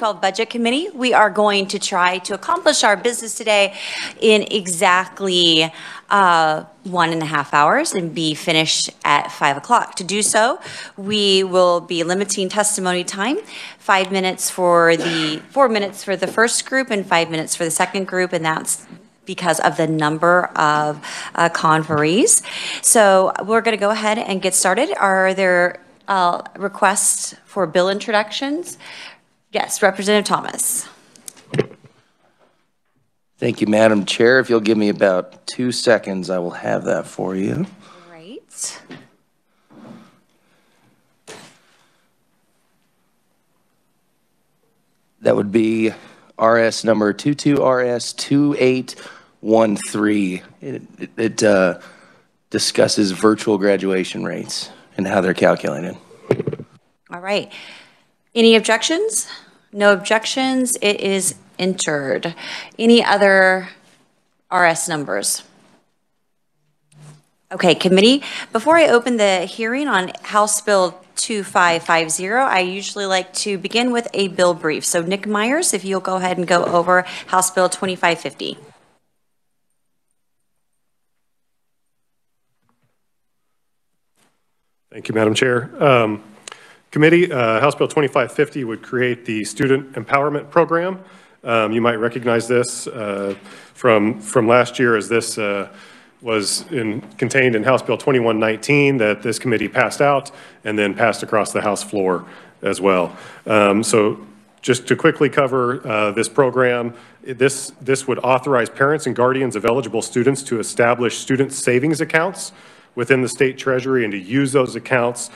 K-12 Budget Committee. We are going to try to accomplish our business today in exactly 1.5 hours and be finished at 5 o'clock. To do so, we will be limiting testimony time, 4 minutes for the first group and 5 minutes for the second group, and that's because of the number of conferees. So we're going to go ahead and get started. Are there requests for bill introductions? Yes, Representative Thomas. Thank you, Madam Chair. If you'll give me about 2 seconds, I will have that for you. Great. That would be RS number 22RS2813. It discusses virtual graduation rates and how they're calculated. All right. Any objections? No objections. It is entered. Any other RS numbers? Okay, committee, before I open the hearing on House Bill 2550, I usually like to begin with a bill brief. So Nick Myers, if you'll go ahead and go over House Bill 2550. Thank you, Madam Chair. Committee, House Bill 2550 would create the Student Empowerment Program. You might recognize this from last year, as this was contained in House Bill 2119 that this committee passed out and then passed across the House floor as well. So just to quickly cover this program, this would authorize parents and guardians of eligible students to establish student savings accounts within the state treasury and to use those accounts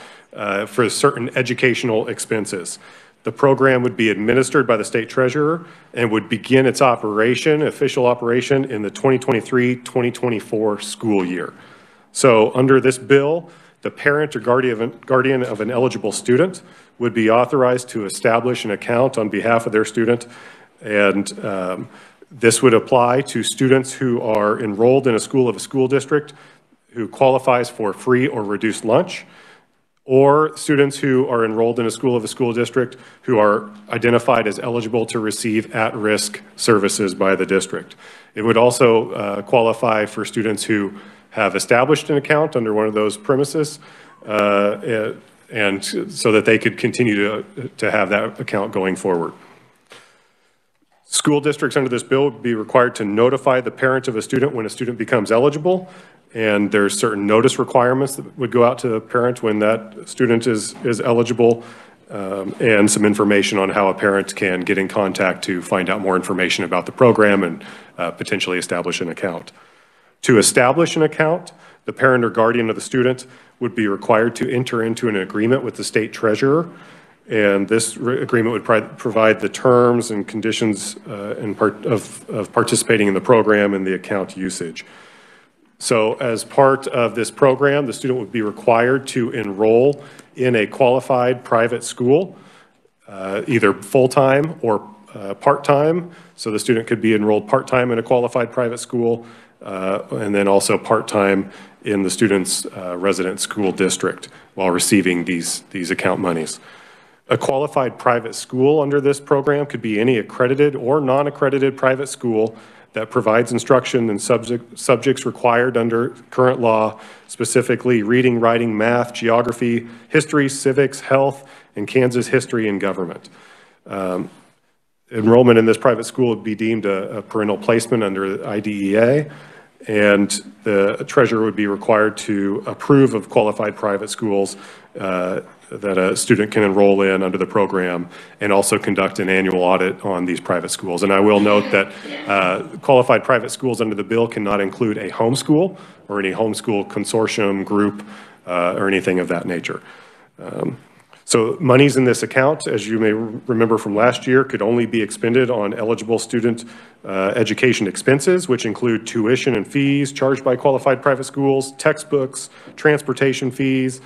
for certain educational expenses. The program would be administered by the state treasurer and would begin its official operation in the 2023-2024 school year. So under this bill, the parent or guardian of an eligible student would be authorized to establish an account on behalf of their student, and this would apply to students who are enrolled in a school district who qualifies for free or reduced lunch, or students who are enrolled in a school district who are identified as eligible to receive at-risk services by the district. It would also qualify for students who have established an account under one of those premises, and so that they could continue to have that account going forward. School districts under this bill would be required to notify the parent of a student when a student becomes eligible, and there's certain notice requirements that would go out to the parent when that student is eligible, and some information on how a parent can get in contact to find out more information about the program and potentially establish an account. To establish an account, the parent or guardian of the student would be required to enter into an agreement with the state treasurer, and this agreement would provide the terms and conditions of participating in the program and the account usage. So as part of this program, the student would be required to enroll in a qualified private school, either full-time or part-time. So the student could be enrolled part-time in a qualified private school, and then also part-time in the student's resident school district while receiving these account monies. A qualified private school under this program could be any accredited or non-accredited private school that provides instruction in subjects required under current law, specifically reading, writing, math, geography, history, civics, health, and Kansas history and government. Enrollment in this private school would be deemed a parental placement under IDEA, and the treasurer would be required to approve of qualified private schools that a student can enroll in under the program, and also conduct an annual audit on these private schools. And I will note that qualified private schools under the bill cannot include a homeschool or any homeschool consortium group or anything of that nature. So monies in this account, as you may remember from last year, could only be expended on eligible student education expenses, which include tuition and fees charged by qualified private schools, textbooks, transportation fees,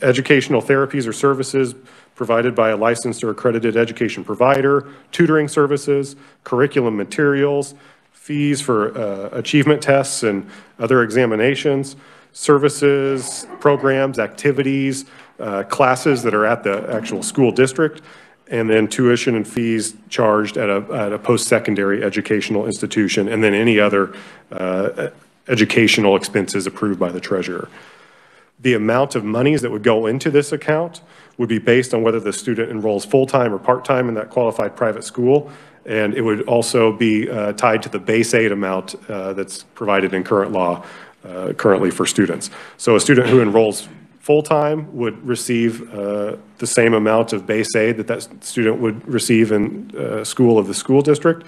educational therapies or services provided by a licensed or accredited education provider, tutoring services, curriculum materials, fees for achievement tests and other examinations, services, programs, activities, classes that are at the actual school district, and then tuition and fees charged at a post-secondary educational institution, and then any other educational expenses approved by the treasurer. The amount of monies that would go into this account would be based on whether the student enrolls full-time or part-time in that qualified private school, and it would also be tied to the base aid amount that's provided in current law currently for students. So a student who enrolls full-time would receive the same amount of base aid that student would receive in school of the school district.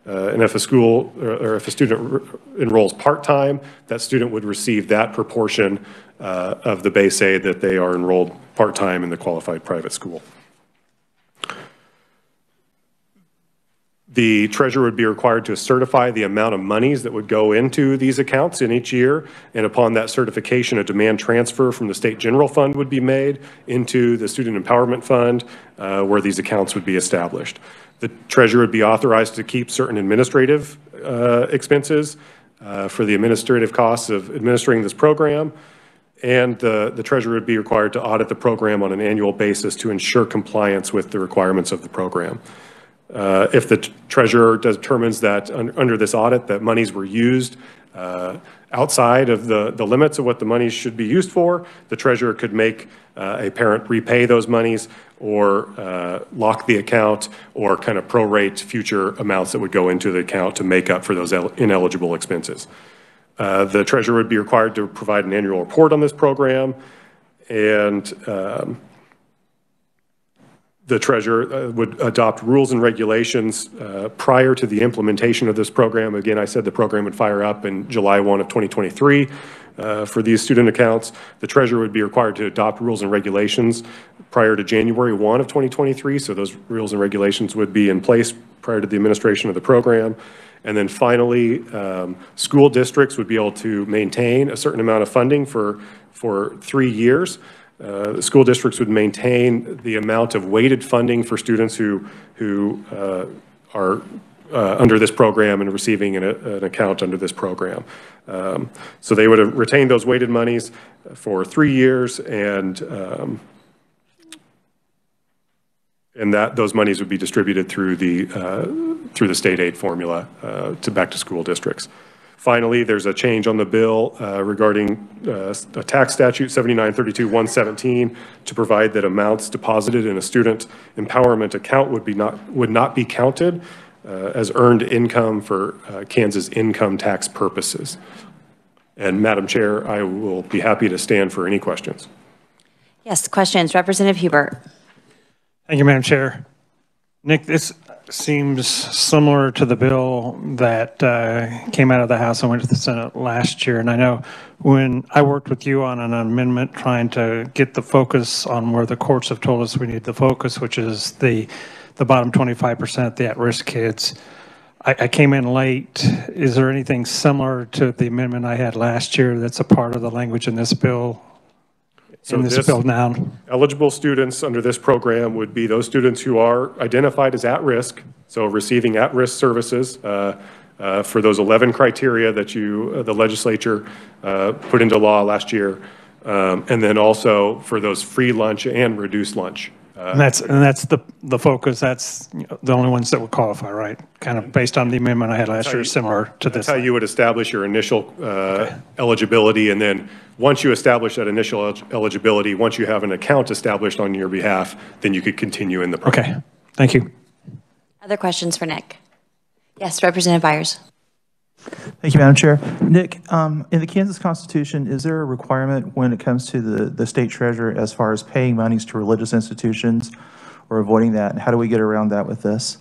And if a school, or if a student enrolls part-time, that student would receive that proportion of the base aid that they are enrolled part-time in the qualified private school. The treasurer would be required to certify the amount of monies that would go into these accounts in each year, and upon that certification, a demand transfer from the state general fund would be made into the student empowerment fund where these accounts would be established. The treasurer would be authorized to keep certain administrative expenses for the administrative costs of administering this program, and the treasurer would be required to audit the program on an annual basis to ensure compliance with the requirements of the program. If the treasurer determines that under this audit that monies were used outside of the limits of what the monies should be used for, the treasurer could make a parent repay those monies or lock the account or kind of prorate future amounts that would go into the account to make up for those ineligible expenses. The treasurer would be required to provide an annual report on this program, and the treasurer would adopt rules and regulations prior to the implementation of this program. Again, I said the program would fire up in July 1 of 2023 for these student accounts. The treasurer would be required to adopt rules and regulations prior to January 1 of 2023. So those rules and regulations would be in place prior to the administration of the program. And then finally, school districts would be able to maintain a certain amount of funding for 3 years. The school districts would maintain the amount of weighted funding for students who are under this program and receiving an account under this program. So they would have retained those weighted monies for 3 years, and that those monies would be distributed through the state aid formula to back to school districts. Finally, there's a change on the bill regarding a tax statute 7932-117 to provide that amounts deposited in a student empowerment account would not be counted as earned income for Kansas income tax purposes. And Madam Chair, I will be happy to stand for any questions. Yes, questions. Representative Hubert. Thank you, Madam Chair. Nick, this seems similar to the bill that came out of the House and went to the Senate last year. And I know when I worked with you on an amendment trying to get the focus on where the courts have told us we need the focus, which is the bottom 25%, the at-risk kids. I came in late. Is there anything similar to the amendment I had last year that's a part of the language in this bill? So this bill now, eligible students under this program would be those students who are identified as at risk, so receiving at-risk services for those 11 criteria that the legislature put into law last year, and then also for those free lunch and reduced lunch. And that's the focus. That's the only ones that would qualify, right? Kind of based on the amendment I had last year, similar to this. That's how you would establish your initial eligibility, and then once you establish that initial eligibility, once you have an account established on your behalf, then you could continue in the program. Okay, thank you. Other questions for Nick? Yes, Representative Byers. Thank you, Madam Chair. Nick, in the Kansas Constitution, is there a requirement when it comes to the state treasurer as far as paying monies to religious institutions or avoiding that? And how do we get around that with this?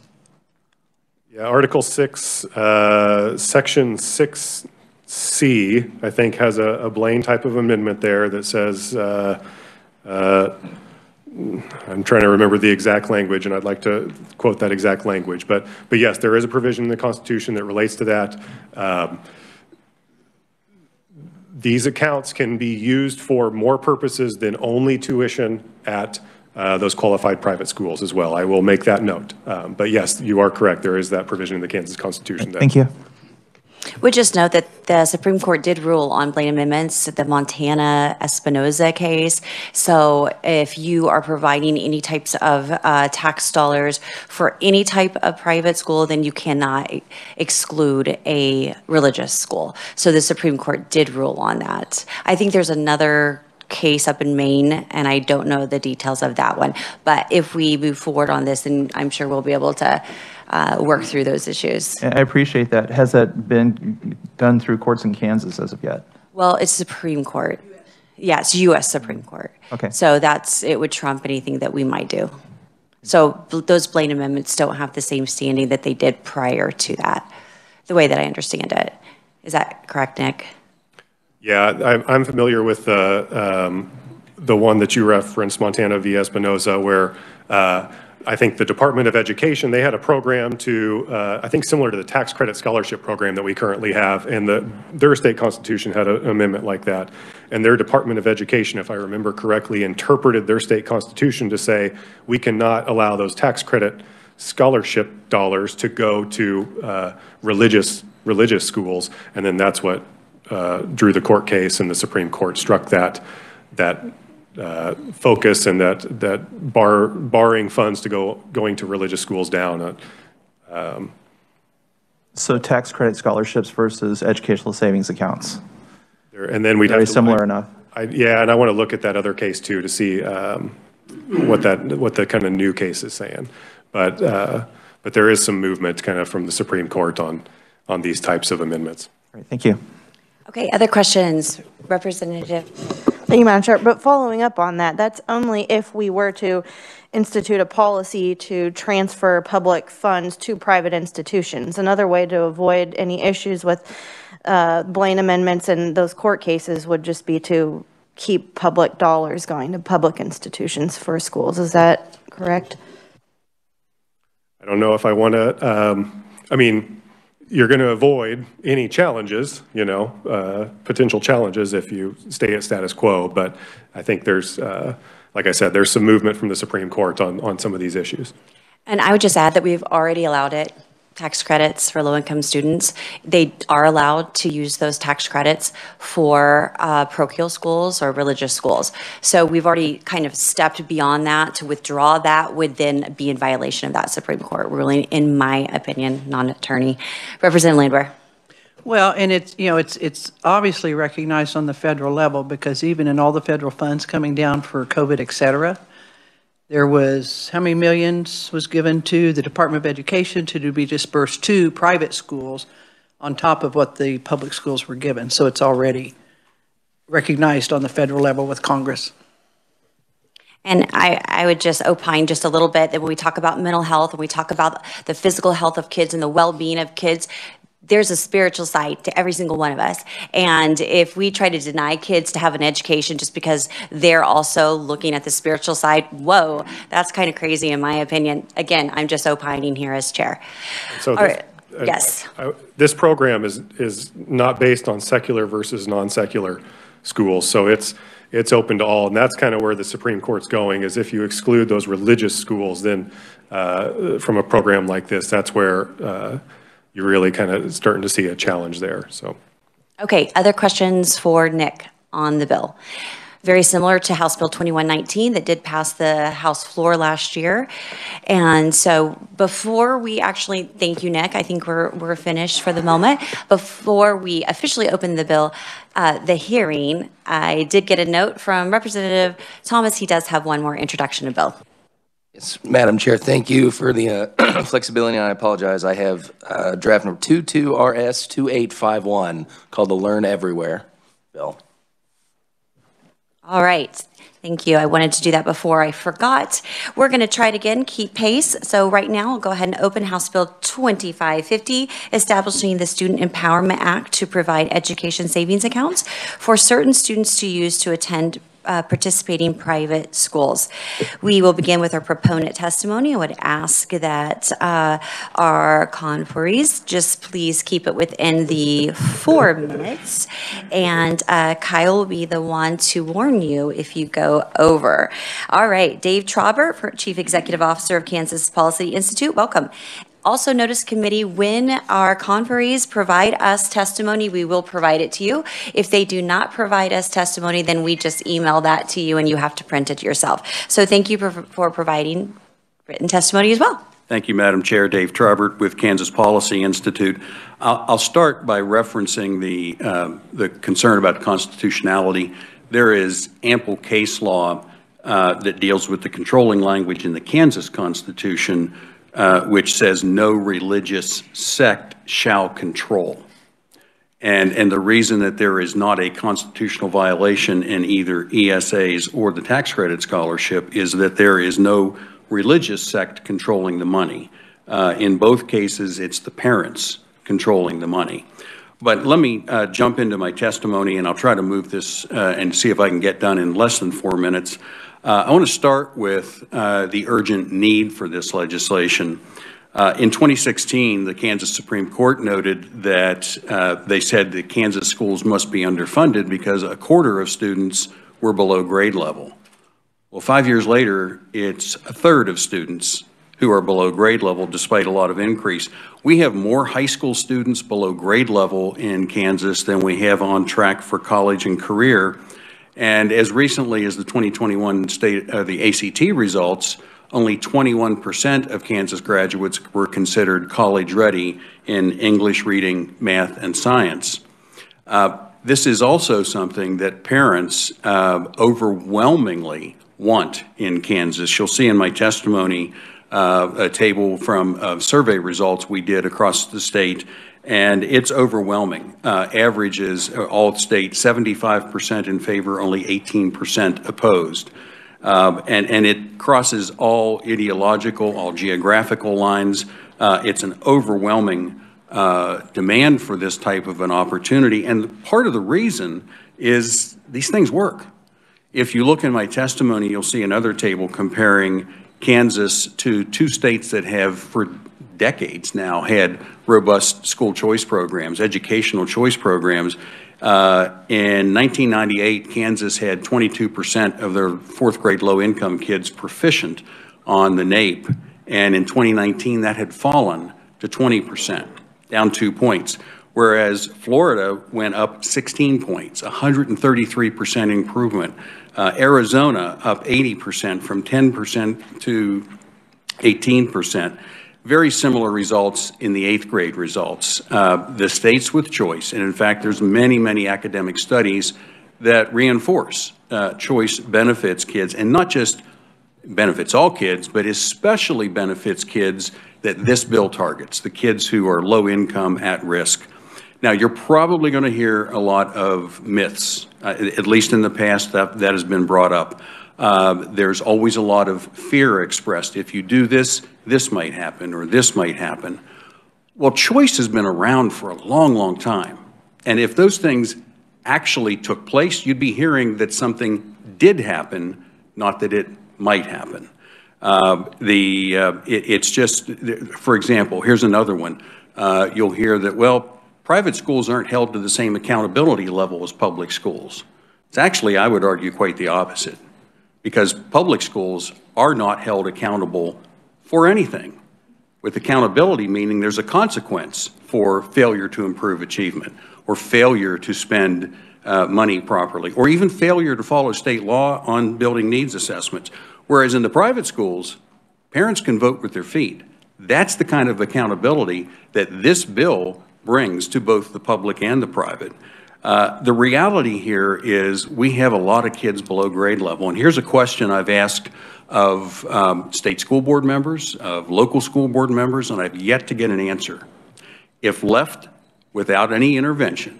Yeah, Article 6, Section 6C, I think, has a Blaine type of amendment there that says, I'm trying to remember the exact language, and I'd like to quote that exact language. But yes, there is a provision in the Constitution that relates to that. These accounts can be used for more purposes than only tuition at those qualified private schools as well. I will make that note. But yes, you are correct. There is that provision in the Kansas Constitution. Thank you. Would just note that the Supreme Court did rule on Blaine amendments, the Montana Espinoza case. So if you are providing any types of tax dollars for any type of private school, then you cannot exclude a religious school. So the Supreme Court did rule on that. I think there's another case up in Maine, and I don't know the details of that one. But if we move forward on this, then I'm sure we'll be able to work through those issues. I appreciate that. Has that been done through courts in Kansas as of yet? Well, it's Supreme Court. Yeah, it's U.S. Supreme Court. Okay. So it would trump anything that we might do. So those Blaine amendments don't have the same standing that they did prior to that, the way that I understand it. Is that correct, Nick? Yeah, I'm familiar with the one that you referenced, Montana v. Espinoza, where I think the Department of Education, they had a program to, I think similar to the tax credit scholarship program that we currently have, and their state constitution had an amendment like that. And their Department of Education, if I remember correctly, interpreted their state constitution to say we cannot allow those tax credit scholarship dollars to go to religious schools, and then that's what drew the court case, and the Supreme Court struck that focus and that barring funds to going to religious schools down. So tax credit scholarships versus educational savings accounts. And then we'd Very have to, similar enough. Yeah, and I want to look at that other case too to see what the kind of new case is saying. But there is some movement kind of from the Supreme Court on these types of amendments. All right, thank you. Okay, other questions? Representative? Thank you, Madam Chair. But following up on that, that's only if we were to institute a policy to transfer public funds to private institutions. Another way to avoid any issues with Blaine amendments and those court cases would just be to keep public dollars going to public institutions for schools. Is that correct? I don't know if I want to, I mean, you're going to avoid any challenges, potential challenges if you stay at status quo. But I think there's, like I said, there's some movement from the Supreme Court on some of these issues. And I would just add that we've already allowed it. Tax credits for low-income students. They are allowed to use those tax credits for parochial schools or religious schools. So we've already kind of stepped beyond that. To withdraw that would then be in violation of that Supreme Court ruling, in my opinion, non-attorney. Representative Landwehr. Well, and it's obviously recognized on the federal level, because even in all the federal funds coming down for COVID, et cetera, there was, how many millions was given to the Department of Education to be dispersed to private schools on top of what the public schools were given. So it's already recognized on the federal level with Congress. And I would just opine just a little bit that when we talk about mental health and we talk about the physical health of kids and the well-being of kids, there's a spiritual side to every single one of us. And if we try to deny kids to have an education just because they're also looking at the spiritual side, whoa, that's kind of crazy in my opinion. Again, I'm just opining here as chair. So all right. Yes. This program is not based on secular versus non-secular schools. So it's open to all. And that's kind of where the Supreme Court's going, is if you exclude those religious schools, then from a program like this, that's where you're really kind of starting to see a challenge there. So, okay, other questions for Nick on the bill? Very similar to House Bill 2119 that did pass the House floor last year. And so before we actually, thank you, Nick, I think we're finished for the moment. Before we officially open the bill, the hearing, I did get a note from Representative Thomas. He does have one more introduction to bill. Yes, Madam Chair, thank you for the flexibility. And I apologize. I have draft number 22RS2851 called the Learn Everywhere bill. All right. Thank you. I wanted to do that before I forgot. We're going to try it again, keep pace. So right now, I'll go ahead and open House Bill 2550, establishing the Student Empowerment Act to provide education savings accounts for certain students to use to attend participating private schools. We will begin with our proponent testimony. I would ask that our conferees just please keep it within the 4 minutes, and Kyle will be the one to warn you if you go over. All right, Dave Trauber, Chief Executive Officer of Kansas Policy Institute, welcome. Also notice committee, when our conferees provide us testimony, we will provide it to you. If they do not provide us testimony, then we just email that to you and you have to print it yourself. So thank you for providing written testimony as well. Thank you, Madam Chair. Dave Trabert with Kansas Policy Institute. I'll start by referencing the concern about constitutionality. There is ample case law that deals with the controlling language in the Kansas Constitution, which says no religious sect shall control. And the reason that there is not a constitutional violation in either ESAs or the tax credit scholarship is that there is no religious sect controlling the money. In both cases, it's the parents controlling the money. But let me jump into my testimony, and I'll try to move this and see if I can get done in less than 4 minutes. I want to start with the urgent need for this legislation. In 2016, the Kansas Supreme Court noted that they said that Kansas schools must be underfunded because a quarter of students were below grade level. Well, 5 years later, it's a third of students who are below grade level, despite a lot of increase. We have more high school students below grade level in Kansas than we have on track for college and career. And as recently as the 2021 the ACT results, only 21% of Kansas graduates were considered college ready in English, reading, math, and science. This is also something that parents overwhelmingly want in Kansas. You'll see in my testimony a table from survey results we did across the state, and it's overwhelming. Averages all state 75% in favor, only 18% opposed. And it crosses all ideological, all geographical lines. It's an overwhelming demand for this type of an opportunity, and part of the reason is these things work. If you look in my testimony, you'll see another table comparing Kansas to two states that have for decades now had robust school choice programs, educational choice programs. In 1998, Kansas had 22% of their fourth grade low-income kids proficient on the NAEP, and in 2019 that had fallen to 20%, down 2 points, whereas Florida went up 16 points, 133% improvement. Arizona up 80% from 10% to 18%. Very similar results in the 8th grade results. The states with choice, and in fact there's many academic studies that reinforce choice benefits kids, and not just benefits all kids, but especially benefits kids that this bill targets, the kids who are low income, at risk. Now, you're probably going to hear a lot of myths, at least in the past that has been brought up. There's always a lot of fear expressed. If you do this, this might happen, or this might happen. Well, choice has been around for a long time. And if those things actually took place, you'd be hearing that something did happen, not that it might happen. It's just, for example, here's another one. You'll hear that, well, private schools aren't held to the same accountability level as public schools. It's actually, I would argue, quite the opposite, because public schools are not held accountable for anything, with accountability meaning there's a consequence for failure to improve achievement, or failure to spend money properly, or even failure to follow state law on building needs assessments. Whereas in the private schools, parents can vote with their feet. That's the kind of accountability that this bill brings to both the public and the private. The reality here is we have a lot of kids below grade level, and here's a question I've asked of state school board members, of local school board members, and I've yet to get an answer. If left without any intervention,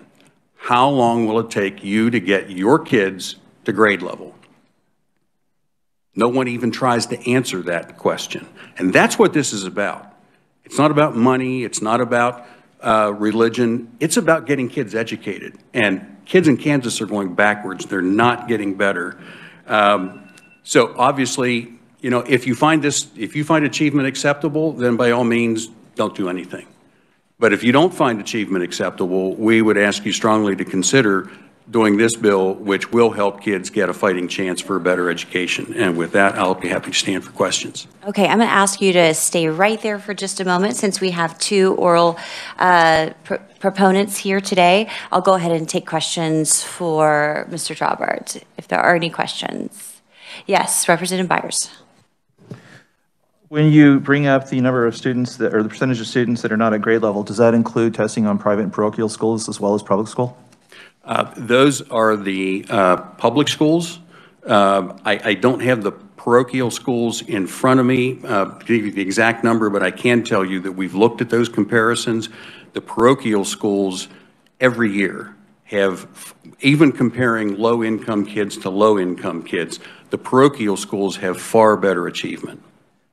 how long will it take you to get your kids to grade level? No one even tries to answer that question, and that's what this is about. It's not about money, it's not about religion, it's about getting kids educated. And kids in Kansas are going backwards. They're not getting better. So obviously, you know, if you find achievement acceptable, then by all means, don't do anything. But if you don't find achievement acceptable, we would ask you strongly to consider doing this bill, which will help kids get a fighting chance for a better education. And with that, I'll be happy to stand for questions. Okay, I'm going to ask you to stay right there for just a moment since we have two oral proponents here today. I'll go ahead and take questions for Mr. Traubart, if there are any questions. Yes, Representative Byers. When you bring up the number of students that, or the percentage of students that are not at grade level, does that include testing on private and parochial schools as well as public school? Those are the public schools. I don't have the parochial schools in front of me to give you the exact number, but I can tell you that we've looked at those comparisons. The parochial schools every year have, even comparing low-income kids to low-income kids, the parochial schools have far better achievement.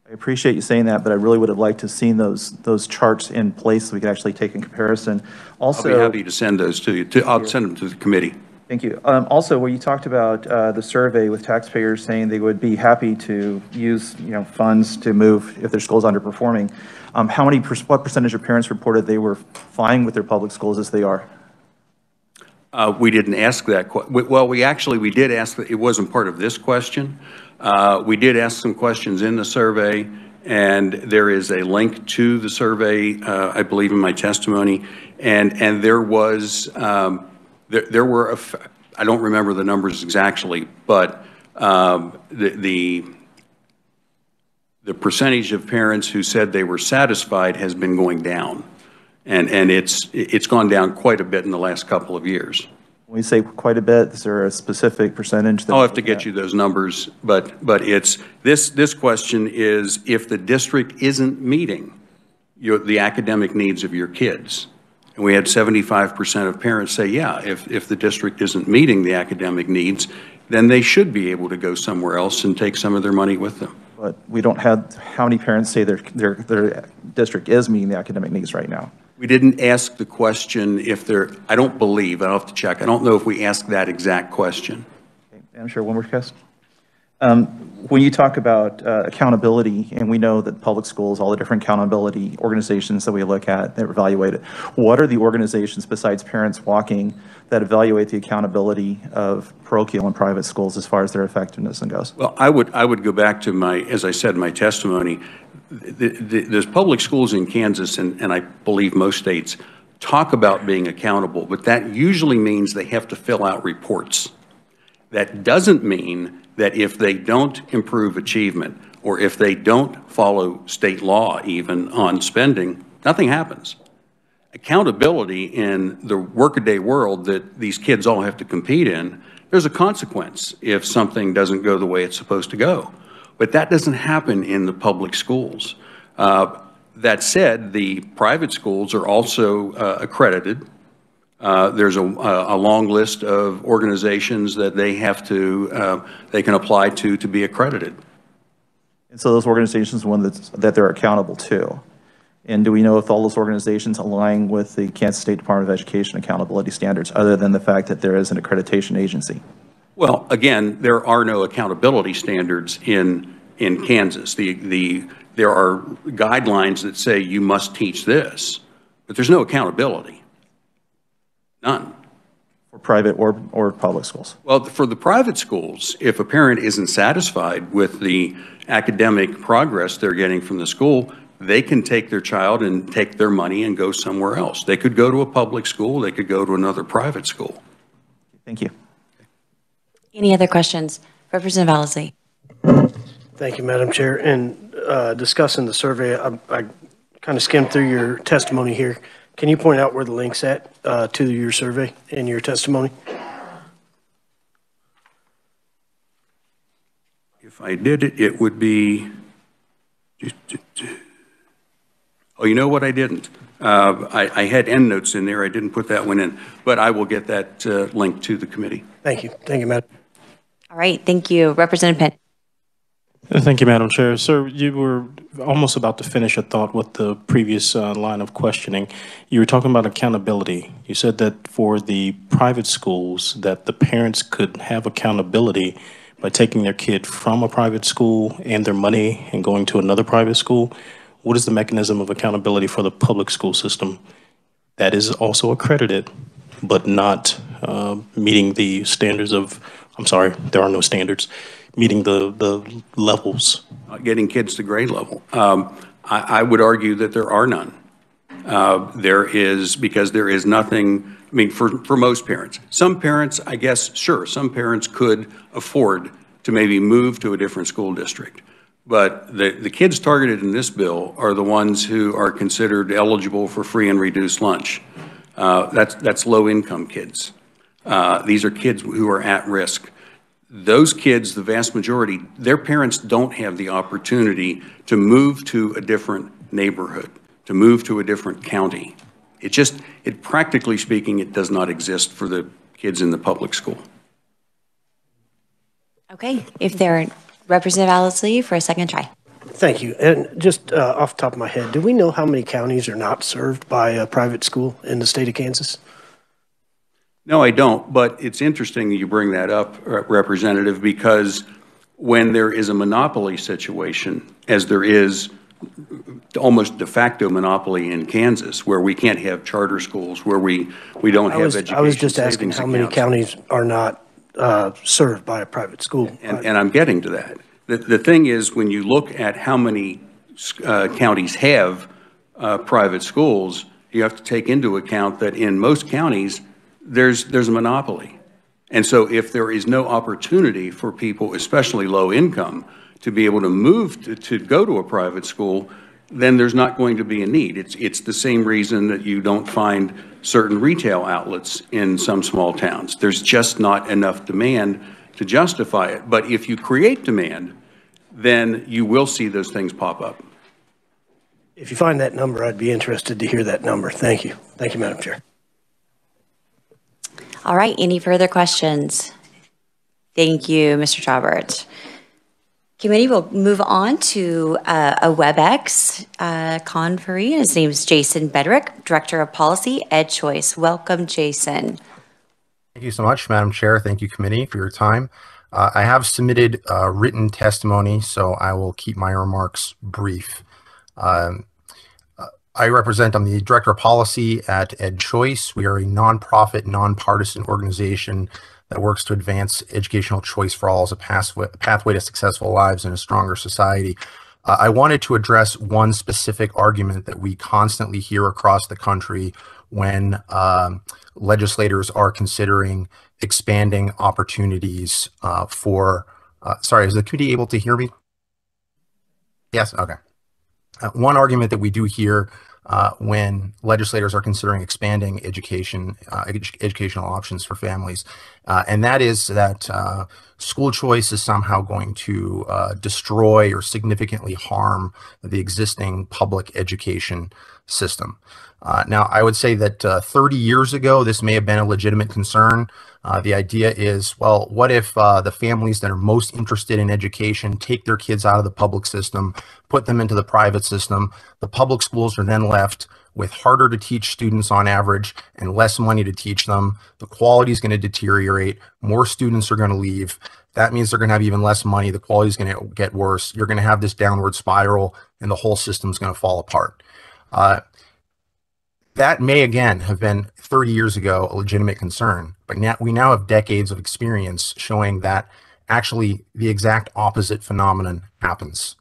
I appreciate you saying that, but I really would have liked to have seen those charts in place so we could actually take in comparison. Also, I'll be happy to send those to you. I'll send them to the committee. Thank you. Also, where you talked about the survey with taxpayers saying they would be happy to use, funds to move if their school's underperforming, what percentage of parents reported they were fine with their public schools as they are? We didn't ask that. Well, we did ask that. It wasn't part of this question. We did ask some questions in the survey, and there is a link to the survey, I believe, in my testimony. And there was, there were, I don't remember the numbers exactly, but the percentage of parents who said they were satisfied has been going down. And it's gone down quite a bit in the last couple of years. When you say quite a bit, is there a specific percentage? I'll have to get you those numbers, but it's, this question is if the district isn't meeting the academic needs of your kids. And we had 75% of parents say, yeah, if the district isn't meeting the academic needs, then they should be able to go somewhere else and take some of their money with them. But we don't have, how many parents say their district is meeting the academic needs right now? We didn't ask the question if they're, I don't believe, I'll have to check. I don't know if we asked that exact question. Okay, I'm sure one more question. When you talk about accountability, and we know that public schools, all the different accountability organizations that we look at, that evaluate it, what are the organizations besides Parents Walking that evaluate the accountability of parochial and private schools as far as their effectiveness and goes? Well, I would go back to my, as I said in my testimony, there's public schools in Kansas, and I believe most states, talk about being accountable, but that usually means they have to fill out reports. That doesn't mean that if they don't improve achievement, or if they don't follow state law even on spending, nothing happens. Accountability in the workaday world that these kids all have to compete in, there's a consequence if something doesn't go the way it's supposed to go. But that doesn't happen in the public schools. That said, the private schools are also accredited. There's a long list of organizations that they have to, they can apply to be accredited. And so those organizations are one that they're accountable to. And do we know if all those organizations align with the Kansas State Department of Education accountability standards, other than the fact that there is an accreditation agency? Well, again, there are no accountability standards in Kansas. There are guidelines that say you must teach this, but there's no accountability. None. For private or public schools? Well, for the private schools, if a parent isn't satisfied with the academic progress they're getting from the school, they can take their child and take their money and go somewhere else. They could go to a public school, they could go to another private school. Thank you. Any other questions? Representative Owsley. Thank you, Madam Chair. And discussing the survey, I kind of skimmed through your testimony here. Can you point out where the link's at to your survey in your testimony? If I did it, it would be, oh, you know what, I didn't. I had endnotes in there. I didn't put that one in, but I will get that link to the committee. Thank you. Thank you, Madam. All right, thank you. Representative Penn. Thank you, Madam Chair. Sir, you were almost about to finish a thought with the previous line of questioning. You were talking about accountability. You said that for the private schools, that the parents could have accountability by taking their kid from a private school and their money and going to another private school. What is the mechanism of accountability for the public school system that is also accredited, but not meeting the standards of, I'm sorry, there are no standards, meeting the levels? Getting kids to grade level. I would argue that there are none. Because there is nothing, I mean, for most parents. Some parents, I guess, sure, some parents could afford to maybe move to a different school district. But the kids targeted in this bill are the ones who are considered eligible for free and reduced lunch. That's low-income kids. These are kids who are at risk. Those kids, the vast majority, their parents don't have the opportunity to move to a different neighborhood, to move to a different county. It practically speaking, it does not exist for the kids in the public school. Okay, if they're Representative Owsley for a second try. Thank you. And just off the top of my head, do we know how many counties are not served by a private school in the state of Kansas? No, I don't, but it's interesting that you bring that up, Representative, because when there is a monopoly situation, as there is almost de facto monopoly in Kansas, where we can't have charter schools, where we don't have education. I was just asking how many counties are not served by a private school. And I'm getting to that. The thing is, when you look at how many counties have private schools, you have to take into account that in most counties, there's a monopoly. And so if there is no opportunity for people, especially low income, to be able to move to go to a private school, then there's not going to be a need. It's the same reason that you don't find certain retail outlets in some small towns. There's just not enough demand to justify it. But if you create demand, then you will see those things pop up. If you find that number, I'd be interested to hear that number. Thank you. Thank you, Madam Chair. All right, any further questions? Thank you, Mr. Traubert. Committee will move on to a WebEx conferee. His name is Jason Bedrick, Director of Policy, EdChoice. Welcome, Jason. Thank you so much, Madam Chair. Thank you, committee, for your time. I have submitted written testimony, so I will keep my remarks brief. I'm the Director of Policy at EdChoice. We are a nonprofit, nonpartisan organization that works to advance educational choice for all as a pathway to successful lives and a stronger society. I wanted to address one specific argument that we constantly hear across the country when legislators are considering expanding opportunities sorry, is the committee able to hear me? Yes, okay. One argument that we do hear when legislators are considering expanding educational options for families, and that is that school choice is somehow going to destroy or significantly harm the existing public education system. Now, I would say that 30 years ago, this may have been a legitimate concern. The idea is, well, what if the families that are most interested in education take their kids out of the public system, put them into the private system? The public schools are then left with harder to teach students on average and less money to teach them. The quality is going to deteriorate. More students are going to leave. That means they're going to have even less money. The quality is going to get worse. You're going to have this downward spiral, and the whole system is going to fall apart. That may, again, have been 30 years ago a legitimate concern, but now we have decades of experience showing that actually the exact opposite phenomenon happens.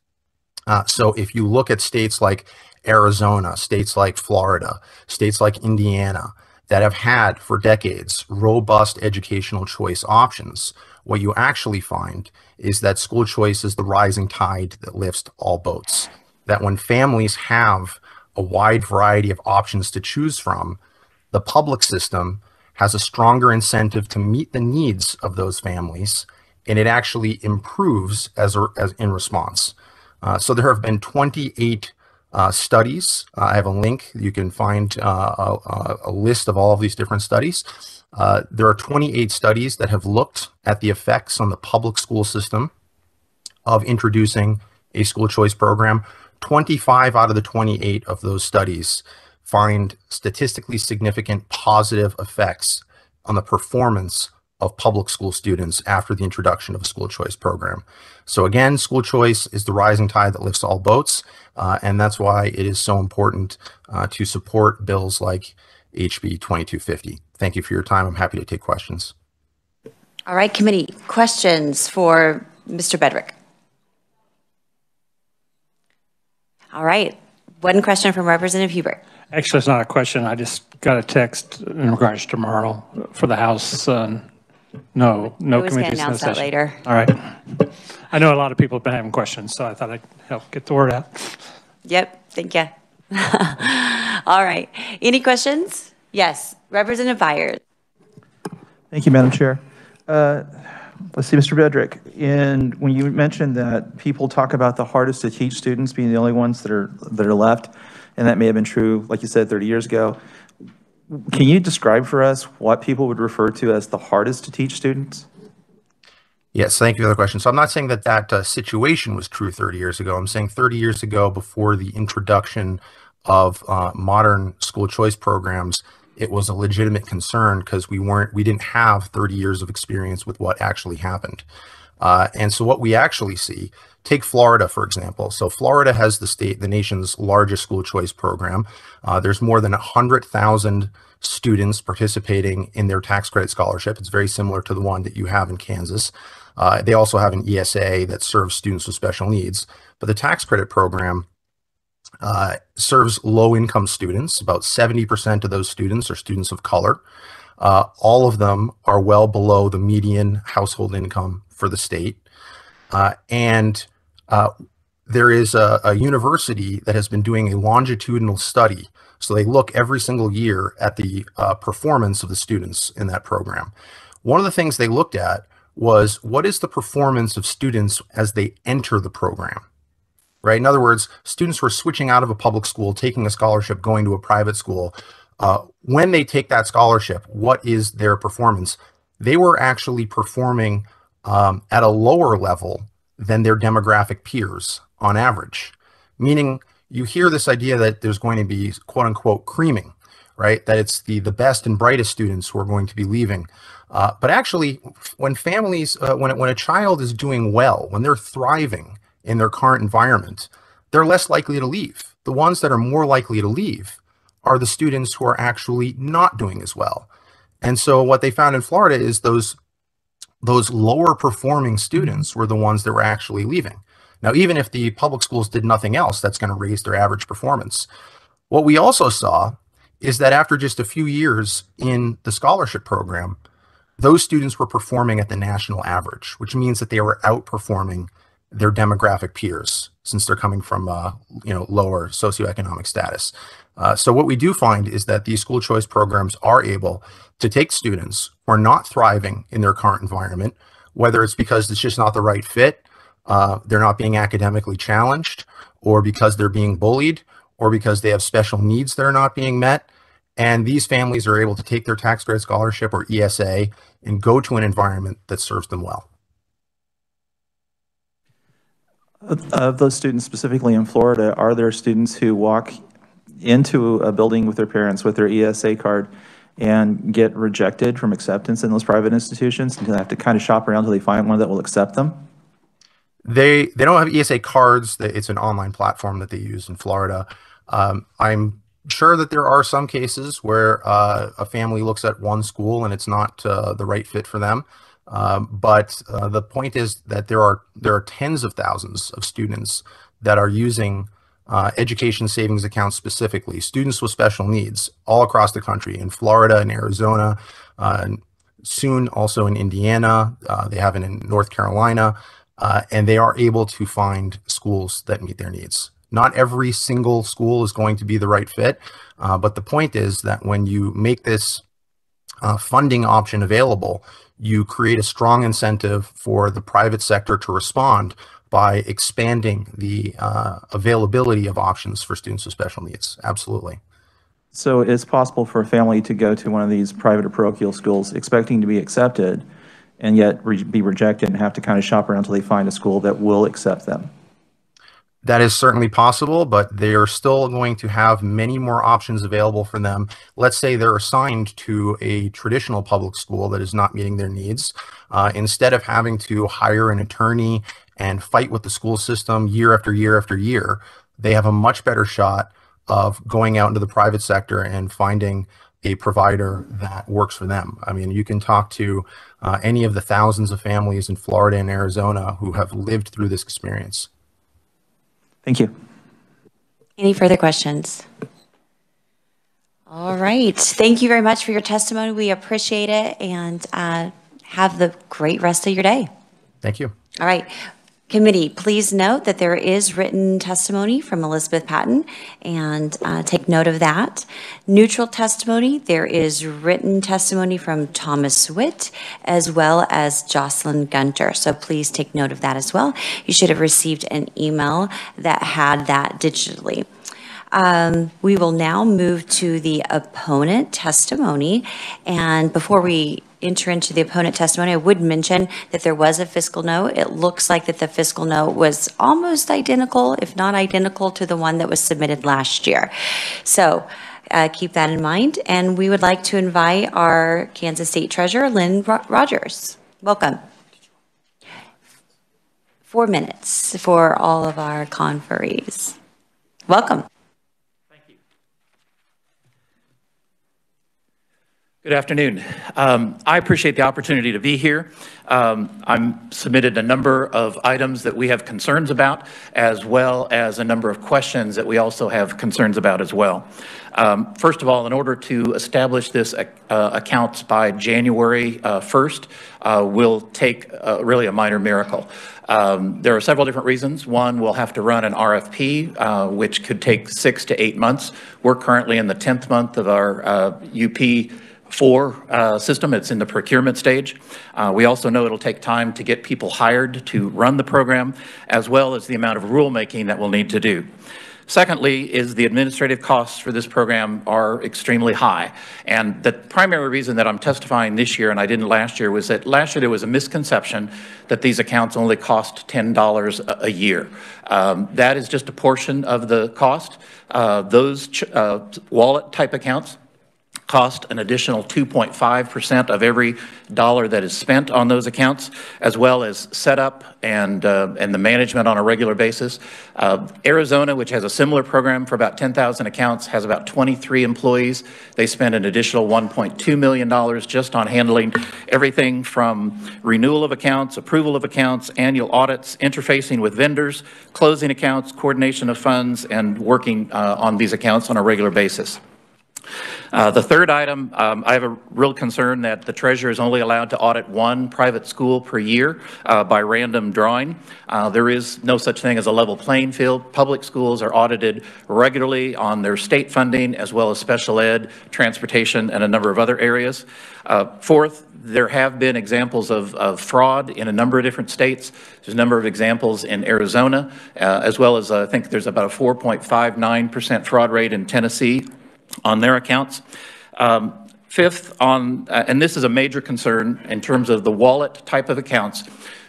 So if you look at states like Arizona, states like Florida, states like Indiana, that have had for decades robust educational choice options, what you actually find is that school choice is the rising tide that lifts all boats. That when families have a wide variety of options to choose from, the public system has a stronger incentive to meet the needs of those families, and it actually improves as in response. So there have been 28 studies. I have a link. You can find a list of all of these different studies. There are 28 studies that have looked at the effects on the public school system of introducing a school choice program. 25 out of the 28 of those studies find statistically significant positive effects on the performance of public school students after the introduction of a school choice program. So again, school choice is the rising tide that lifts all boats, and that's why it is so important to support bills like HB 2250. Thank you for your time. I'm happy to take questions. All right, committee, questions for Mr. Bedrick? All right, one question from Representative Hubert. Actually, it's not a question. I just got a text in regards to Myrtle for the House. No committee announce that session. later. All right. I know a lot of people have been having questions, so I thought I'd help get the word out. Yep, thank you. All right, any questions? Yes, Representative Byers. Thank you, Madam Chair. Let's see, Mr. Bedrick, when you mentioned that people talk about the hardest to teach students being the only ones that are left, and that may have been true, like you said, 30 years ago, can you describe for us what people would refer to as the hardest to teach students? Yes, thank you for the question. So I'm not saying that that situation was true 30 years ago. I'm saying 30 years ago, before the introduction of modern school choice programs, it was a legitimate concern because we didn't have 30 years of experience with what actually happened. And so what we actually see, take Florida, for example. So Florida has the nation's largest school choice program. There's more than 100,000 students participating in their tax credit scholarship. It's very similar to the one that you have in Kansas. They also have an ESA that serves students with special needs. But the tax credit program serves low-income students. About 70% of those students are students of color. All of them are well below the median household income for the state. There is a university that has been doing a longitudinal study. So they look every single year at the performance of the students in that program. One of the things they looked at was, what is the performance of students as they enter the program? Right? In other words, students who are switching out of a public school, taking a scholarship, going to a private school. When they take that scholarship, what is their performance? They were actually performing at a lower level than their demographic peers on average. Meaning, you hear this idea that there's going to be quote unquote creaming, right? That it's the best and brightest students who are going to be leaving. But actually, when families, when a child is doing well, when they're thriving in their current environment, they're less likely to leave. The ones that are more likely to leave are the students who are actually not doing as well. And so what they found in Florida is those lower performing students were the ones that were actually leaving. Now, even if the public schools did nothing else, that's going to raise their average performance. What we also saw is that after just a few years in the scholarship program, those students were performing at the national average, which means that they were outperforming their demographic peers, since they're coming from lower socioeconomic status. So what we do find is that these school choice programs are able to take students who are not thriving in their current environment, whether it's because it's just not the right fit, they're not being academically challenged, or because they're being bullied, or because they have special needs that are not being met. And these families are able to take their tax credit scholarship or ESA and go to an environment that serves them well. Of those students specifically in Florida, are there students who walk into a building with their parents with their ESA card and get rejected from acceptance in those private institutions, and they have to kind of shop around until they find one that will accept them? They don't have ESA cards. It's an online platform that they use in Florida. I'm sure that there are some cases where a family looks at one school and it's not the right fit for them. But the point is that there are tens of thousands of students that are using education savings accounts, specifically students with special needs, all across the country, in Florida and Arizona, soon also in Indiana. They have it in North Carolina, and they are able to find schools that meet their needs. Not every single school is going to be the right fit, but the point is that when you make this funding option available, you create a strong incentive for the private sector to respond by expanding the availability of options for students with special needs. Absolutely. So it's possible for a family to go to one of these private or parochial schools expecting to be accepted and yet be rejected and have to kind of shop around until they find a school that will accept them. That is certainly possible, but they are still going to have many more options available for them. Let's say they're assigned to a traditional public school that is not meeting their needs. Instead of having to hire an attorney and fight with the school system year after year after year, they have a much better shot of going out into the private sector and finding a provider that works for them. I mean, you can talk to any of the thousands of families in Florida and Arizona who have lived through this experience. Thank you. Any further questions? All right. Thank you very much for your testimony. We appreciate it, and have the great rest of your day. Thank you. All right. Committee, please note that there is written testimony from Elizabeth Patton, and take note of that. Neutral testimony, there is written testimony from Thomas Witt as well as Jocelyn Gunter. So please take note of that as well. You should have received an email that had that digitally. We will now move to the opponent testimony. And before we enter into the opponent testimony, I would mention that there was a fiscal note. It looks like that the fiscal note was almost identical, if not identical, to the one that was submitted last year. So keep that in mind. And we would like to invite our Kansas State Treasurer, Lynn Rogers. Welcome. 4 minutes for all of our conferees. Welcome. Good afternoon. I appreciate the opportunity to be here. I'm submitted a number of items that we have concerns about, as well as a number of questions that we also have concerns about as well. First of all, in order to establish this accounts by January 1st will take really a minor miracle. There are several different reasons. One, we'll have to run an RFP, which could take 6 to 8 months. We're currently in the 10th month of our UP4 system. It's in the procurement stage. We also know it'll take time to get people hired to run the program, as well as the amount of rulemaking that we'll need to do. Secondly, is the administrative costs for this program are extremely high. And the primary reason that I'm testifying this year, and I didn't last year, was that last year there was a misconception that these accounts only cost $10 a year. That is just a portion of the cost. Those wallet type accounts cost an additional 2.5% of every dollar that is spent on those accounts, as well as setup and the management on a regular basis. Arizona, which has a similar program for about 10,000 accounts, has about 23 employees. They spend an additional $1.2 million just on handling everything from renewal of accounts, approval of accounts, annual audits, interfacing with vendors, closing accounts, coordination of funds, and working on these accounts on a regular basis. The third item, I have a real concern that the treasurer is only allowed to audit one private school per year by random drawing. There is no such thing as a level playing field. Public schools are audited regularly on their state funding, as well as special ed, transportation, and a number of other areas. Fourth, there have been examples of fraud in a number of different states. There's a number of examples in Arizona, as well as I think there's about a 4.59% fraud rate in Tennessee on their accounts. Fifth, and this is a major concern in terms of the wallet type of accounts,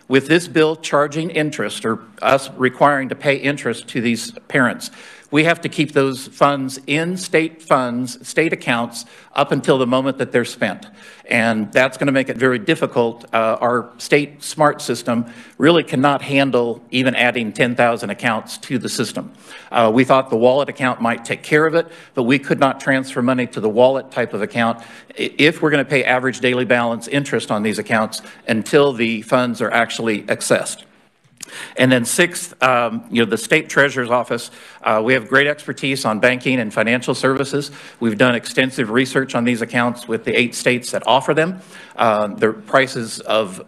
with this bill charging interest, or us requiring to pay interest to these parents, we have to keep those funds in state funds, state accounts, up until the moment that they're spent. And that's going to make it very difficult. Our state SMART system really cannot handle even adding 10,000 accounts to the system. We thought the wallet account might take care of it, but we could not transfer money to the wallet type of account if we're going to pay average daily balance interest on these accounts until the funds are actually accessed. And then sixth, the state treasurer's office, we have great expertise on banking and financial services. We've done extensive research on these accounts with the 8 states that offer them. The prices of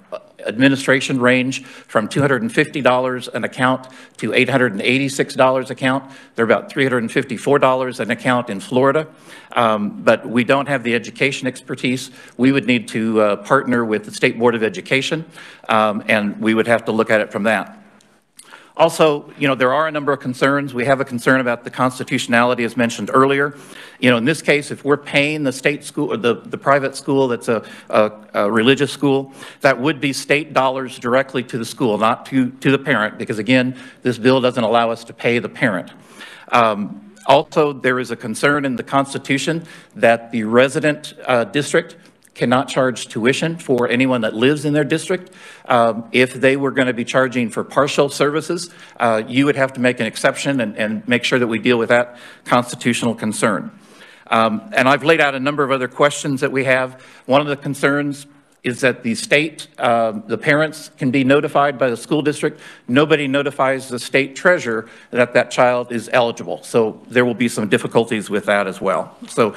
administration range from $250 an account to $886 account. They're about $354 an account in Florida. But we don't have the education expertise. We would need to partner with the State Board of Education, and we would have to look at it from that. Also, there are a number of concerns. We have a concern about the constitutionality, as mentioned earlier. In this case, if we're paying the state school or the private school that's a religious school, that would be state dollars directly to the school, not to the parent, because again, this bill doesn't allow us to pay the parent. Also, there is a concern in the Constitution that the resident district cannot charge tuition for anyone that lives in their district. If they were going to be charging for partial services, you would have to make an exception and make sure that we deal with that constitutional concern. And I've laid out a number of other questions that we have. One of the concerns is that the state, the parents can be notified by the school district. Nobody notifies the state treasurer that that child is eligible. So there will be some difficulties with that as well. So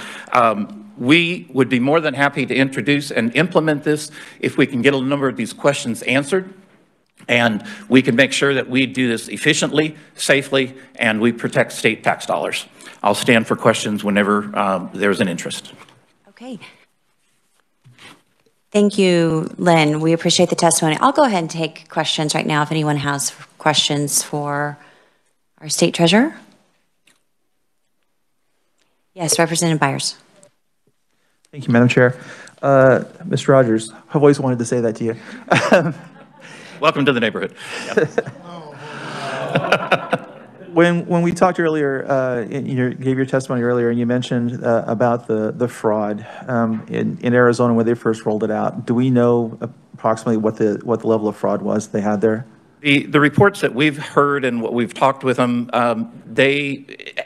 we would be more than happy to introduce and implement this if we can get a number of these questions answered. And we can make sure that we do this efficiently, safely, and we protect state tax dollars. I'll stand for questions whenever there's an interest. Okay. Thank you, Lynn. We appreciate the testimony. I'll go ahead and take questions right now if anyone has questions for our state treasurer. Yes, Representative Byers. Thank you, Madam Chair. Mr. Rogers, I've always wanted to say that to you. Welcome to the neighborhood. Yep. When we talked earlier, you gave your testimony earlier, and you mentioned about the fraud in Arizona when they first rolled it out. Do we know approximately what the level of fraud was they had there? The reports that we've heard and what we've talked with them, they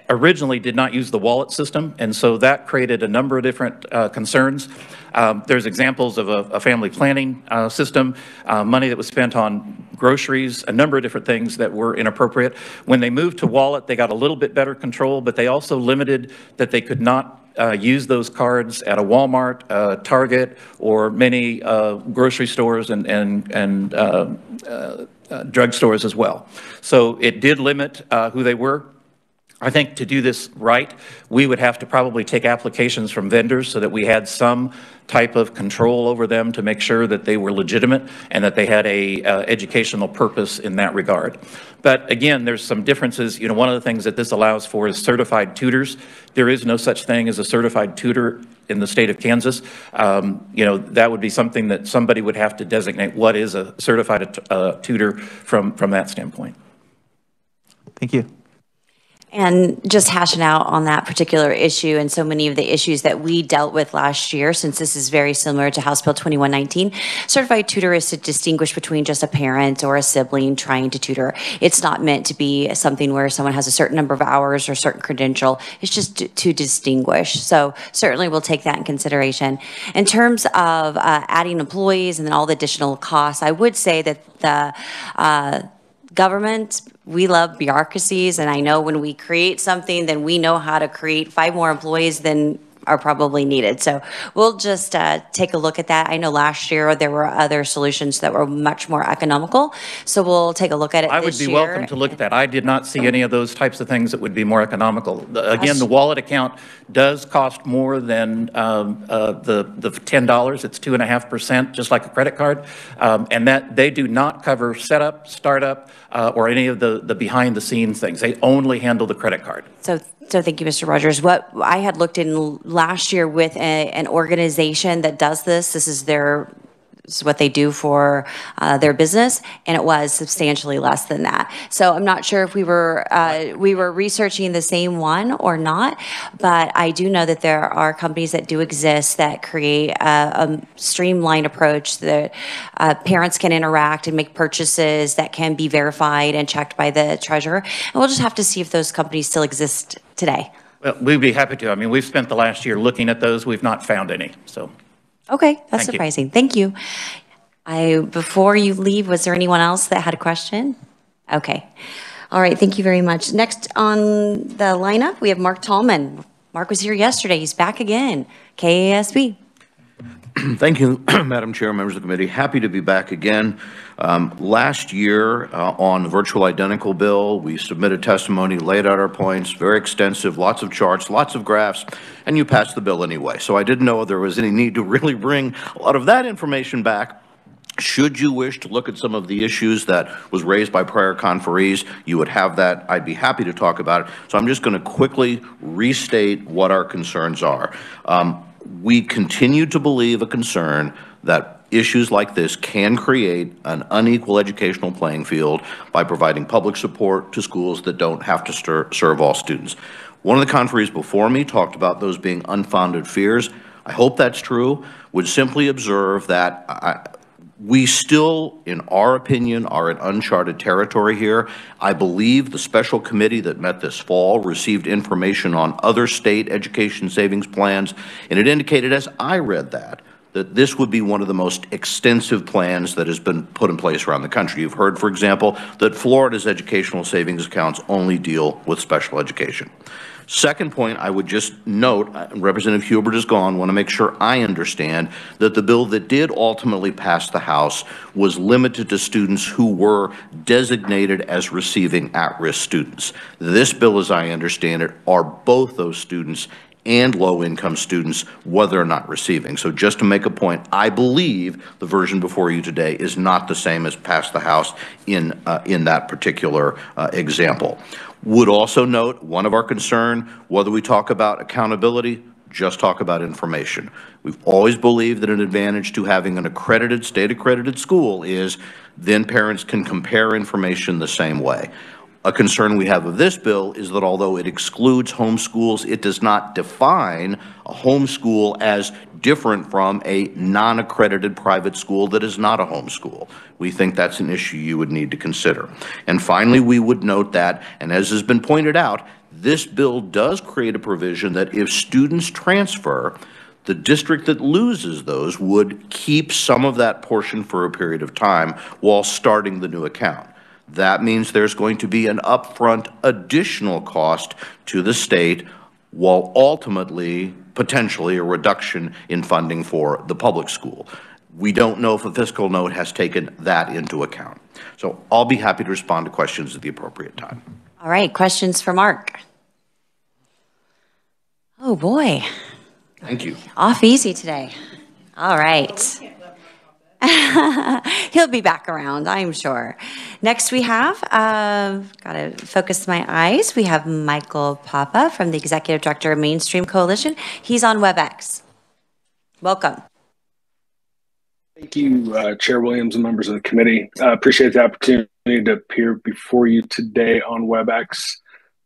originally did not use the wallet system, and so that created a number of different concerns. There's examples of a family planning system, money that was spent on groceries, a number of different things that were inappropriate. When they moved to wallet, they got a little bit better control, but they also limited that they could not use those cards at a Walmart, Target, or many grocery stores and drugstores as well. So it did limit who they were. I think to do this right, we would have to probably take applications from vendors so that we had some type of control over them to make sure that they were legitimate and that they had a educational purpose in that regard. But again, there's some differences. You know, one of the things that this allows for is certified tutors. There is no such thing as a certified tutor in the state of Kansas. You know, that would be something that somebody would have to designate what is a certified tutor from that standpoint. Thank you. And just hashing out on that particular issue and so many of the issues that we dealt with last year, since this is very similar to House Bill 2119, certified tutor is to distinguish between just a parent or a sibling trying to tutor. It's not meant to be something where someone has a certain number of hours or certain credential. It's just to distinguish. So certainly we'll take that in consideration. In terms of adding employees and then all the additional costs, I would say that the government, we love bureaucracies, and I know when we create something, then we know how to create 5 more employees than are probably needed. So we'll just take a look at that. I know last year there were other solutions that were much more economical, so we'll take a look at it this year. I would be welcome to look at that. I did not see any of those types of things that would be more economical. Again, the wallet account does cost more than the $10. It's 2.5%, just like a credit card, and that they do not cover setup, startup, or any of the behind-the-scenes things. They only handle the credit card. So thank you, Mr. Rogers. What I had looked in last year with an organization that does this, this is what they do for their business, and it was substantially less than that. So I'm not sure if we were researching the same one or not, but I do know that there are companies that do exist that create a streamlined approach that parents can interact and make purchases that can be verified and checked by the treasurer. And we'll just have to see if those companies still exist today. Well, we'd be happy to. I mean, we've spent the last year looking at those. We've not found any, so. Okay, that's surprising. Thank you. Before you leave, was there anyone else that had a question? Okay. All right, thank you very much. Next on the lineup, we have Mark Tallman. Mark was here yesterday. He's back again. KASB. Thank you, Madam Chair, members of the committee. Happy to be back again. Last year on the virtual identical bill, we submitted testimony, laid out our points, very extensive, lots of charts, lots of graphs, and you passed the bill anyway. So I didn't know there was any need to really bring a lot of that information back. Should you wish to look at some of the issues that was raised by prior conferees, you would have that. I'd be happy to talk about it. So I'm just going to quickly restate what our concerns are. We continue to believe a concern that issues like this can create an unequal educational playing field by providing public support to schools that don't have to serve all students. One of the conferees before me talked about those being unfounded fears. I hope that's true. Would simply observe that We still, in our opinion, are in uncharted territory here. I believe the special committee that met this fall received information on other state education savings plans, and it indicated, as I read that this would be one of the most extensive plans that has been put in place around the country. You've heard, for example, that Florida's educational savings accounts only deal with special education. Second point, I would just note, Representative Hubert is gone, want to make sure I understand that the bill that did ultimately pass the House was limited to students who were designated as receiving at-risk students. This bill, as I understand it, are both those students and low-income students, whether or not receiving. So just to make a point, I believe the version before you today is not the same as passed the House in that particular example. Would also note, one of our concern, whether we talk about accountability, just talk about information. We've always believed that an advantage to having an accredited, state-accredited school is then parents can compare information the same way. A concern we have of this bill is that although it excludes homeschools, it does not define a homeschool as different from a non-accredited private school that is not a homeschool. We think that's an issue you would need to consider. And finally, we would note that, and as has been pointed out, this bill does create a provision that if students transfer, the district that loses those would keep some of that portion for a period of time while starting the new account. That means there's going to be an upfront additional cost to the state, while ultimately, potentially, a reduction in funding for the public school. We don't know if a fiscal note has taken that into account. So I'll be happy to respond to questions at the appropriate time. All right, questions for Mark? Oh boy. Thank you. Off easy today. All right. He'll be back around, I'm sure. Next we have, gotta focus my eyes, we have Michael Papa from the Executive Director of Mainstream Coalition. He's on WebEx. Welcome. Thank you, Chair Williams and members of the committee. Appreciate the opportunity to appear before you today on WebEx.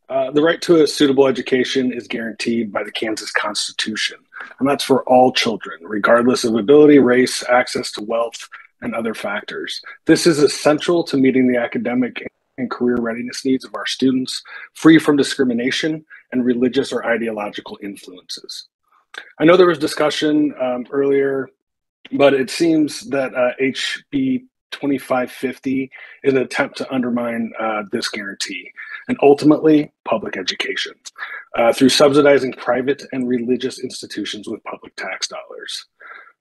The right to a suitable education is guaranteed by the Kansas Constitution, and that's for all children, regardless of ability, race, access to wealth, and other factors. This is essential to meeting the academic and career readiness needs of our students, free from discrimination and religious or ideological influences. I know there was discussion earlier, but it seems that HB 2550 is an attempt to undermine this guarantee and ultimately public education through subsidizing private and religious institutions with public tax dollars.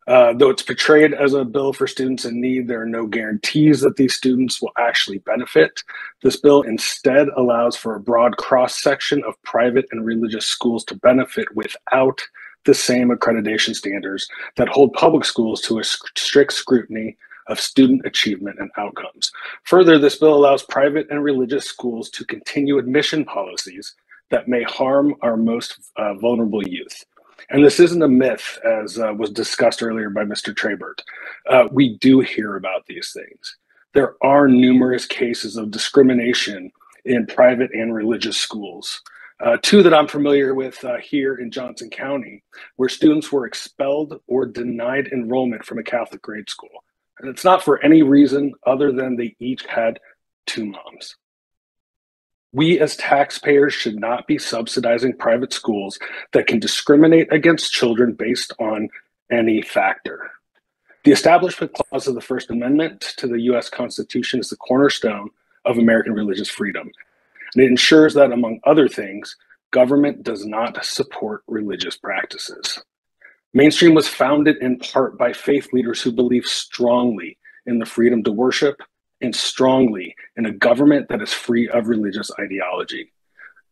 Though it's portrayed as a bill for students in need, there are no guarantees that these students will actually benefit. This bill instead allows for a broad cross-section of private and religious schools to benefit without the same accreditation standards that hold public schools to a strict scrutiny of student achievement and outcomes. Further, this bill allows private and religious schools to continue admission policies that may harm our most vulnerable youth. And this isn't a myth, as was discussed earlier by Mr. Trabert. We do hear about these things. There are numerous cases of discrimination in private and religious schools. Two that I'm familiar with here in Johnson County, where students were expelled or denied enrollment from a Catholic grade school. And it's not for any reason other than they each had two moms. We as taxpayers should not be subsidizing private schools that can discriminate against children based on any factor. The Establishment Clause of the First Amendment to the U.S. Constitution is the cornerstone of American religious freedom. And it ensures that, among other things, government does not support religious practices. Mainstream was founded in part by faith leaders who believe strongly in the freedom to worship and strongly in a government that is free of religious ideology.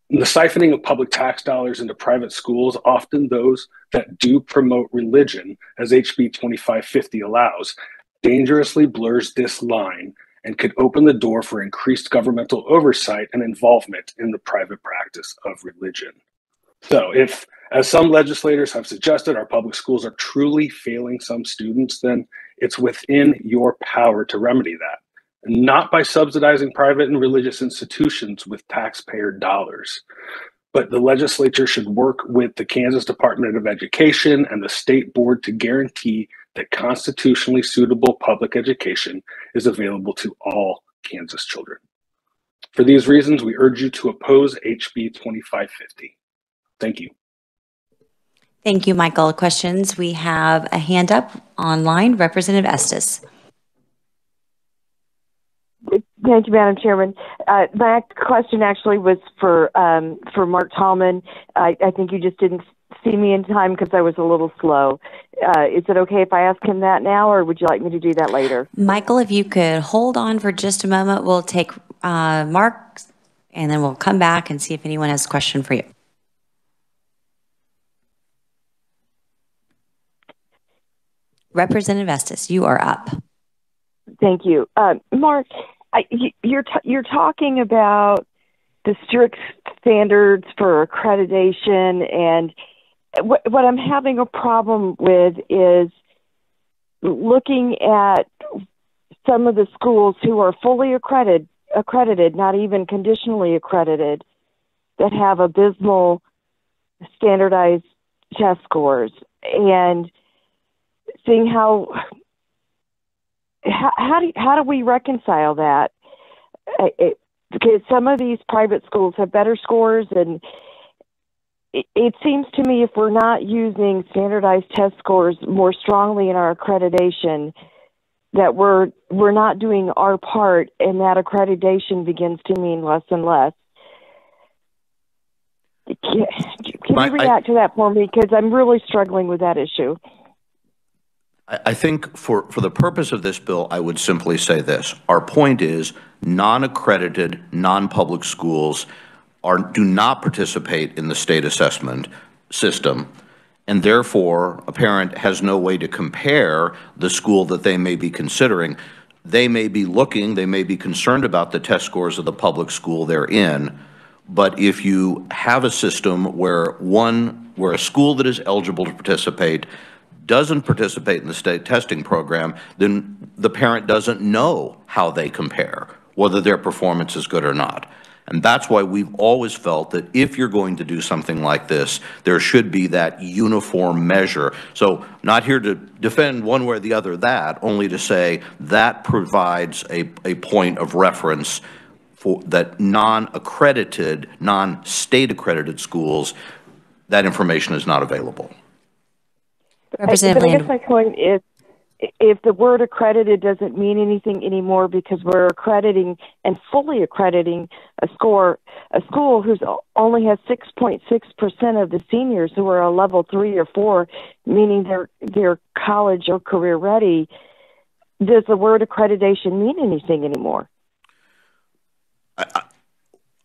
And the siphoning of public tax dollars into private schools, often those that do promote religion, as HB 2550 allows, dangerously blurs this line and could open the door for increased governmental oversight and involvement in the private practice of religion. So if, as some legislators have suggested, our public schools are truly failing some students, then it's within your power to remedy that. Not by subsidizing private and religious institutions with taxpayer dollars, but the legislature should work with the Kansas Department of Education and the state board to guarantee that constitutionally suitable public education is available to all Kansas children. For these reasons, we urge you to oppose HB 2550. Thank you. Thank you, Michael. Questions? We have a hand up online. Representative Estes. Thank you, Madam Chairman. My question actually was for Mark Tallman. I think you just didn't see me in time because I was a little slow. Is it okay if I ask him that now, or would you like me to do that later? Michael, if you could hold on for just a moment, we'll take Mark, and then we'll come back and see if anyone has a question for you. Representative Estes, you are up. Thank you. Mark, you're talking about the strict standards for accreditation, and what I'm having a problem with is looking at some of the schools who are fully accredited, not even conditionally accredited, that have abysmal standardized test scores, and seeing how do we reconcile that? Because some of these private schools have better scores, and it seems to me if we're not using standardized test scores more strongly in our accreditation, that we're not doing our part, and that accreditation begins to mean less and less. Can you react to that for me? Because I'm really struggling with that issue. I think for the purpose of this bill, I would simply say this. Our point is non-accredited, non-public schools do not participate in the state assessment system, and therefore a parent has no way to compare the school that they may be considering. They may be looking, they may be concerned about the test scores of the public school they're in, but if you have a system where a school that is eligible to participate doesn't participate in the state testing program, then the parent doesn't know how they compare, whether their performance is good or not. And that's why we've always felt that if you're going to do something like this, there should be that uniform measure. So not here to defend one way or the other that, only to say that provides a point of reference for that non-accredited, non-state accredited schools, that information is not available. But I guess my point is, if the word accredited doesn't mean anything anymore because we're accrediting and fully accrediting a school who's only has 6.6% of the seniors who are a level 3 or 4, meaning they're college or career ready, does the word accreditation mean anything anymore?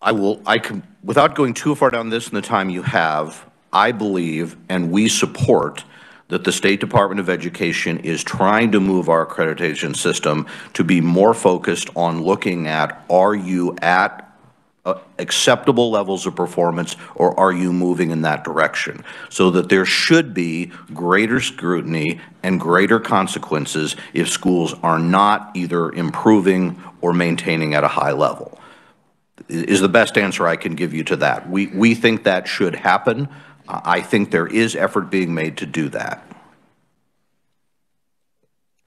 I can, without going too far down this in the time you have, I believe and we support that the State Department of Education is trying to move our accreditation system to be more focused on looking at, are you at acceptable levels of performance, or are you moving in that direction? So that there should be greater scrutiny and greater consequences if schools are not either improving or maintaining at a high level. Is the best answer I can give you to that. We think that should happen. I think there is effort being made to do that.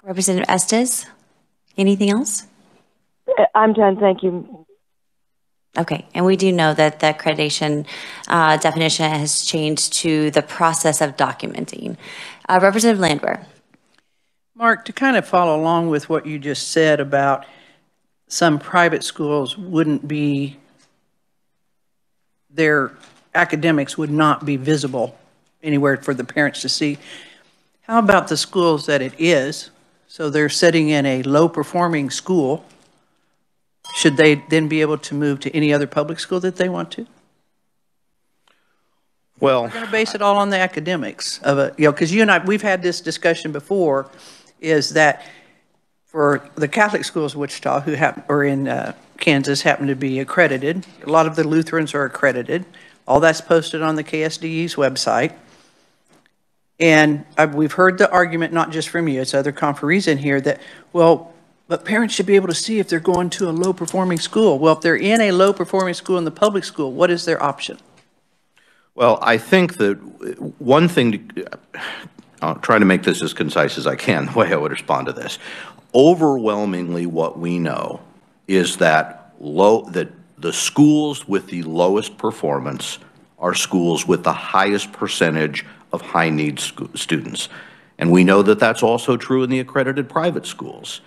Representative Estes, anything else? I'm done, thank you. Okay, and we do know that the accreditation definition has changed to the process of documenting. Representative Landwehr. Mark, to kind of follow along with what you just said about some private schools wouldn't be, their academics would not be visible anywhere for the parents to see. How about the schools that it is? So they're sitting in a low-performing school. Should they then be able to move to any other public school that they want to? Well, we're going to base it all on the academics of a, because you and I, we've had this discussion before, is that for the Catholic schools in Wichita who or in Kansas happen to be accredited, a lot of the Lutherans are accredited. All that's posted on the KSDE's website. And we've heard the argument, not just from you, it's other conferees in here, that, well, but parents should be able to see if they're going to a low-performing school. Well, if they're in a low-performing school in the public school, what is their option? Well, I think that one thing, I'll try to make this as concise as I can, the way I would respond to this. Overwhelmingly, what we know is that the schools with the lowest performance are schools with the highest percentage of high-need students. And we know that that's also true in the accredited private schools.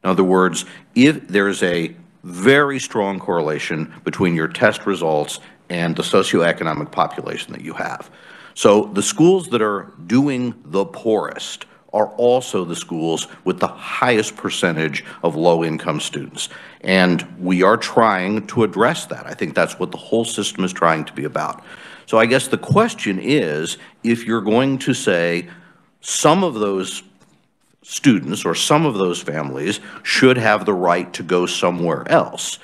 In other words, if there's a very strong correlation between your test results and the socioeconomic population that you have. So the schools that are doing the poorest are also the schools with the highest percentage of low-income students. And we are trying to address that. I think that's what the whole system is trying to be about. So I guess the question is, if you're going to say some of those students or some of those families should have the right to go somewhere else,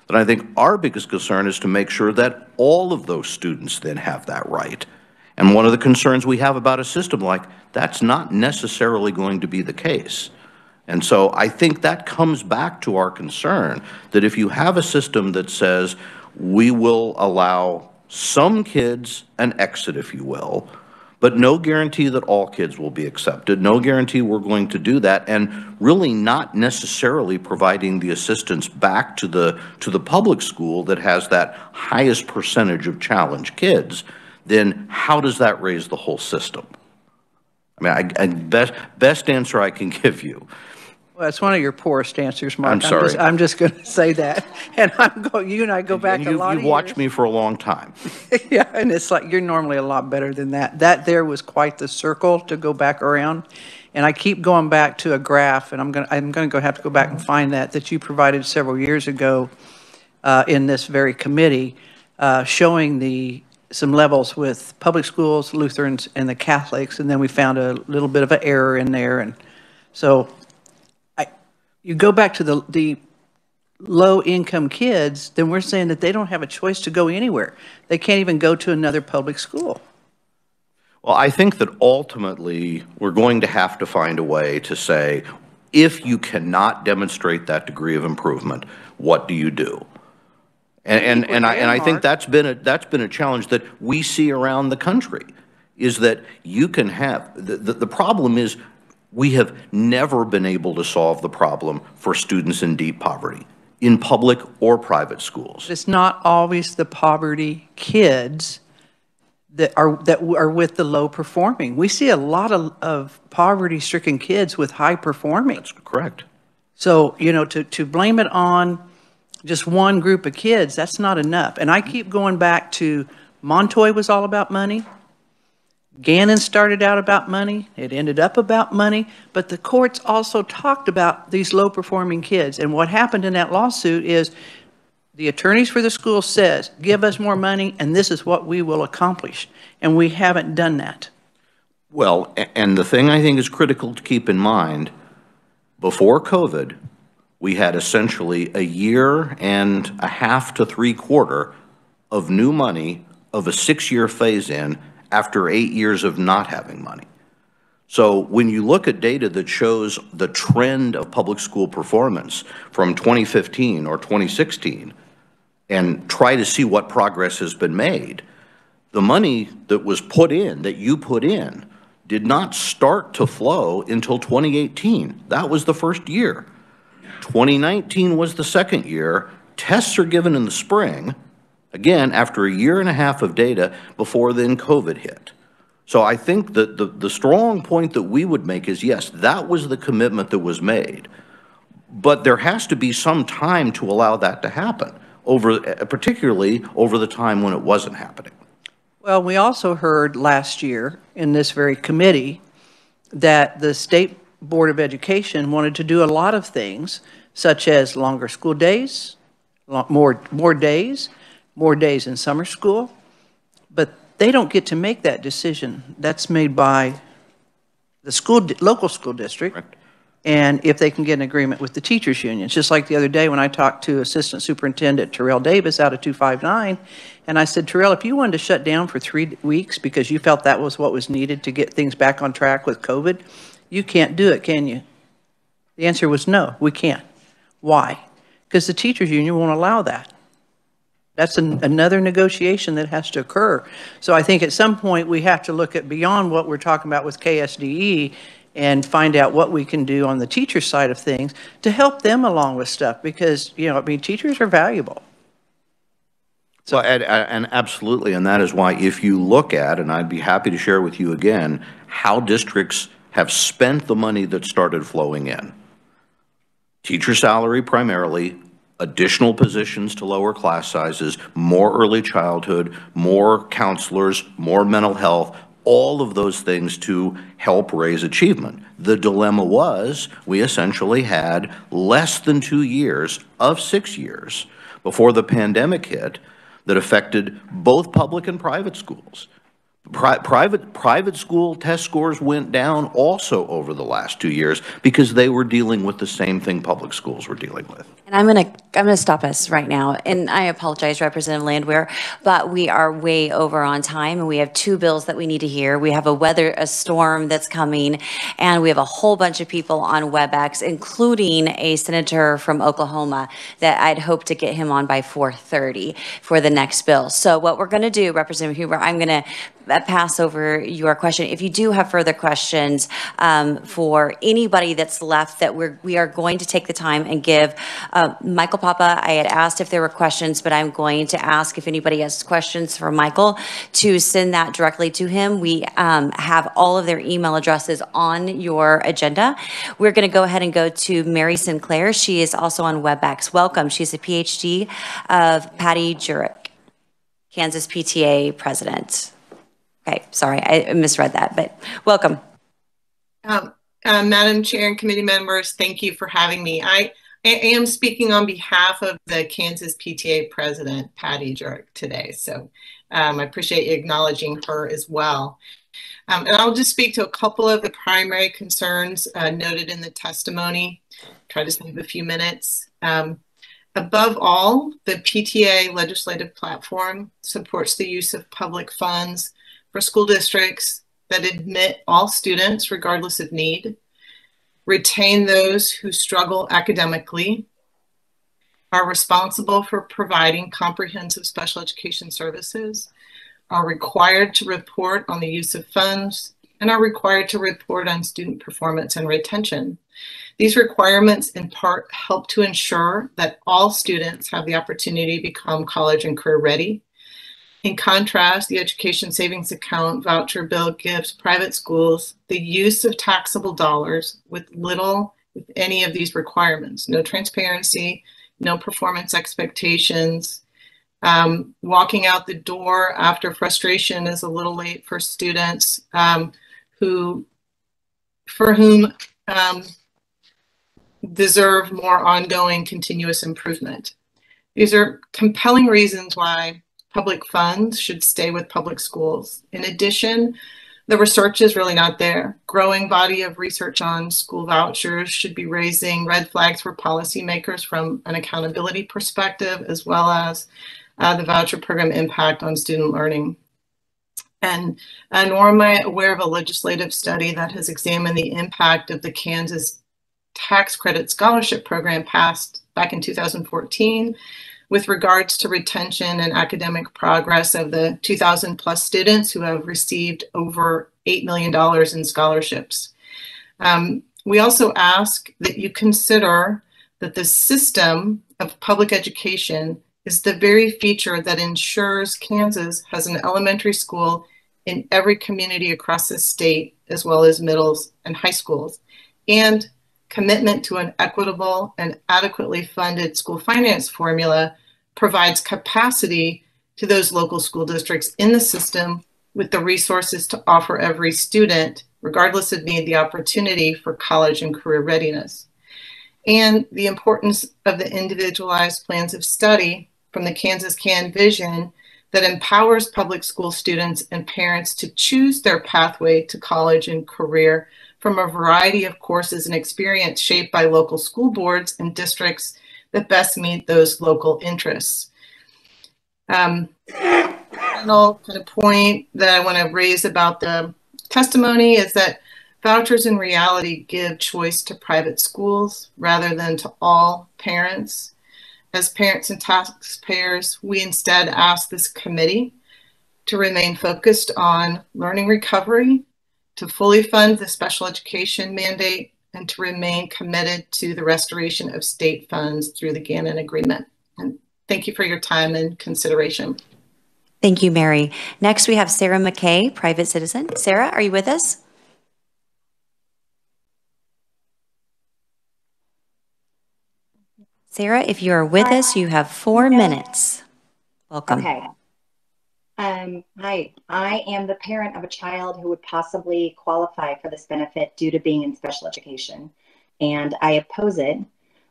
then I think our biggest concern is to make sure that all of those students then have that right. And one of the concerns we have about a system like that's not necessarily going to be the case. And so I think that comes back to our concern that if you have a system that says we will allow some kids an exit, if you will, but no guarantee that all kids will be accepted, no guarantee we're going to do that, and really not necessarily providing the assistance back to the public school that has that highest percentage of challenged kids, then how does that raise the whole system? I mean, best answer I can give you. Well, that's one of your poorest answers, Mark. I'm sorry. I'm just going to say that. And you and I go back a lot of years. You've watched me for a long time. Yeah, and it's like you're normally a lot better than that. That there was quite the circle to go back around. And I keep going back to a graph, and I'm going to have to go back and find that you provided several years ago in this very committee, showing some levels with public schools, Lutherans, and the Catholics, and then we found a little bit of an error in there. And so you go back to the low-income kids, then we're saying that they don't have a choice to go anywhere. They can't even go to another public school. Well, I think that ultimately we're going to have to find a way to say, if you cannot demonstrate that degree of improvement, what do you do? And I think that's been a challenge that we see around the country, is that you can have the problem is we have never been able to solve the problem for students in deep poverty in public or private schools. It's not always the poverty kids that are with the low performing. We see a lot of poverty-stricken kids with high performing. That's correct. So, you know, to blame it on just one group of kids, that's not enough. And I keep going back to Montoy was all about money. Gannon started out about money. It ended up about money. But the courts also talked about these low-performing kids. And what happened in that lawsuit is the attorneys for the school says, give us more money, and this is what we will accomplish. And we haven't done that. Well, and the thing I think is critical to keep in mind, before COVID, we had essentially a year and a half to 3/4 of new money of a 6-year phase-in after 8 years of not having money. So when you look at data that shows the trend of public school performance from 2015 or 2016 and try to see what progress has been made, the money that was put in, that you put in, did not start to flow until 2018. That was the first year. 2019 was the second year. Tests are given in the spring, again, after a year and a half of data before then COVID hit. So I think that the strong point that we would make is, yes, that was the commitment that was made, but there has to be some time to allow that to happen, particularly over the time when it wasn't happening. Well, we also heard last year in this very committee that the State Board of Education wanted to do a lot of things, such as longer school days, more days in summer school, but they don't get to make that decision. That's made by the local school district, right. And if they can get an agreement with the teachers' unions. Just like the other day when I talked to Assistant Superintendent Terrell Davis out of 259, and I said, Terrell, if you wanted to shut down for 3 weeks because you felt that was what was needed to get things back on track with COVID, you can't do it, can you? The answer was no, we can't. Why? Because the teachers' union won't allow that. That's another negotiation that has to occur. So I think at some point we have to look at beyond what we're talking about with KSDE and find out what we can do on the teacher side of things to help them along with stuff because, you know, I mean, teachers are valuable. So, and absolutely, and that is why if you look at, and I'd be happy to share with you again, how districts have spent the money that started flowing in. Teacher salary primarily, additional positions to lower class sizes, more early childhood, more counselors, more mental health, all of those things to help raise achievement. The dilemma was we essentially had less than 2 years of 6 years before the pandemic hit that affected both public and private schools. Private school test scores went down also over the last 2 years because they were dealing with the same thing public schools were dealing with. And I'm gonna stop us right now, and I apologize, Representative Landwehr, but we are way over on time, and we have 2 bills that we need to hear. We have a storm that's coming, and we have a whole bunch of people on WebEx, including a senator from Oklahoma that I'd hope to get him on by 4:30 for the next bill. So what we're gonna do, Representative Huber, I'm gonna pass over your question. If you do have further questions for anybody that's left, that we are going to take the time and give Michael Papa. I had asked if there were questions, but I'm going to ask if anybody has questions for Michael to send that directly to him. We have all of their email addresses on your agenda. We're going to go ahead and go to Mary Sinclair. She is also on WebEx. Welcome. She's a PhD of Patty Jurek, Kansas PTA president. Okay, sorry, I misread that, but welcome. Madam Chair and committee members, thank you for having me. I am speaking on behalf of the Kansas PTA president, Patty Jurek, today. So I appreciate you acknowledging her as well. And I'll just speak to a couple of the primary concerns noted in the testimony. Try to save a few minutes. Above all, the PTA legislative platform supports the use of public funds for school districts that admit all students regardless of need, retain those who struggle academically, are responsible for providing comprehensive special education services, are required to report on the use of funds, and are required to report on student performance and retention. These requirements in part help to ensure that all students have the opportunity to become college and career ready. In contrast, the Education Savings Account, voucher bill gives private schools the use of taxable dollars with little, if any, of these requirements. No transparency, no performance expectations. Walking out the door after frustration is a little late for students for whom deserve more ongoing continuous improvement. These are compelling reasons why public funds should stay with public schools. In addition, the research is really not there. Growing body of research on school vouchers should be raising red flags for policymakers from an accountability perspective, as well as the voucher program impact on student learning. And nor am I aware of a legislative study that has examined the impact of the Kansas tax credit scholarship program passed back in 2014 with regards to retention and academic progress of the 2,000 plus students who have received over $8 million in scholarships. We also ask that you consider that the system of public education is the very feature that ensures Kansas has an elementary school in every community across the state, as well as middles and high schools, and commitment to an equitable and adequately funded school finance formula provides capacity to those local school districts in the system with the resources to offer every student, regardless of need, the opportunity for college and career readiness. And the importance of the individualized plans of study from the Kansas CAN vision that empowers public school students and parents to choose their pathway to college and career from a variety of courses and experience shaped by local school boards and districts that best meet those local interests. Final kind of point that I want to raise about the testimony is that vouchers in reality give choice to private schools rather than to all parents. As parents and taxpayers, we instead ask this committee to remain focused on learning recovery, to fully fund the special education mandate, and to remain committed to the restoration of state funds through the Gannon Agreement. And thank you for your time and consideration. Thank you, Mary. Next, we have Sarah McKay, private citizen. Sarah, are you with us? Sarah, if you are with us, you have 4 minutes. Welcome. Okay. Hi, I am the parent of a child who would possibly qualify for this benefit due to being in special education. And I oppose it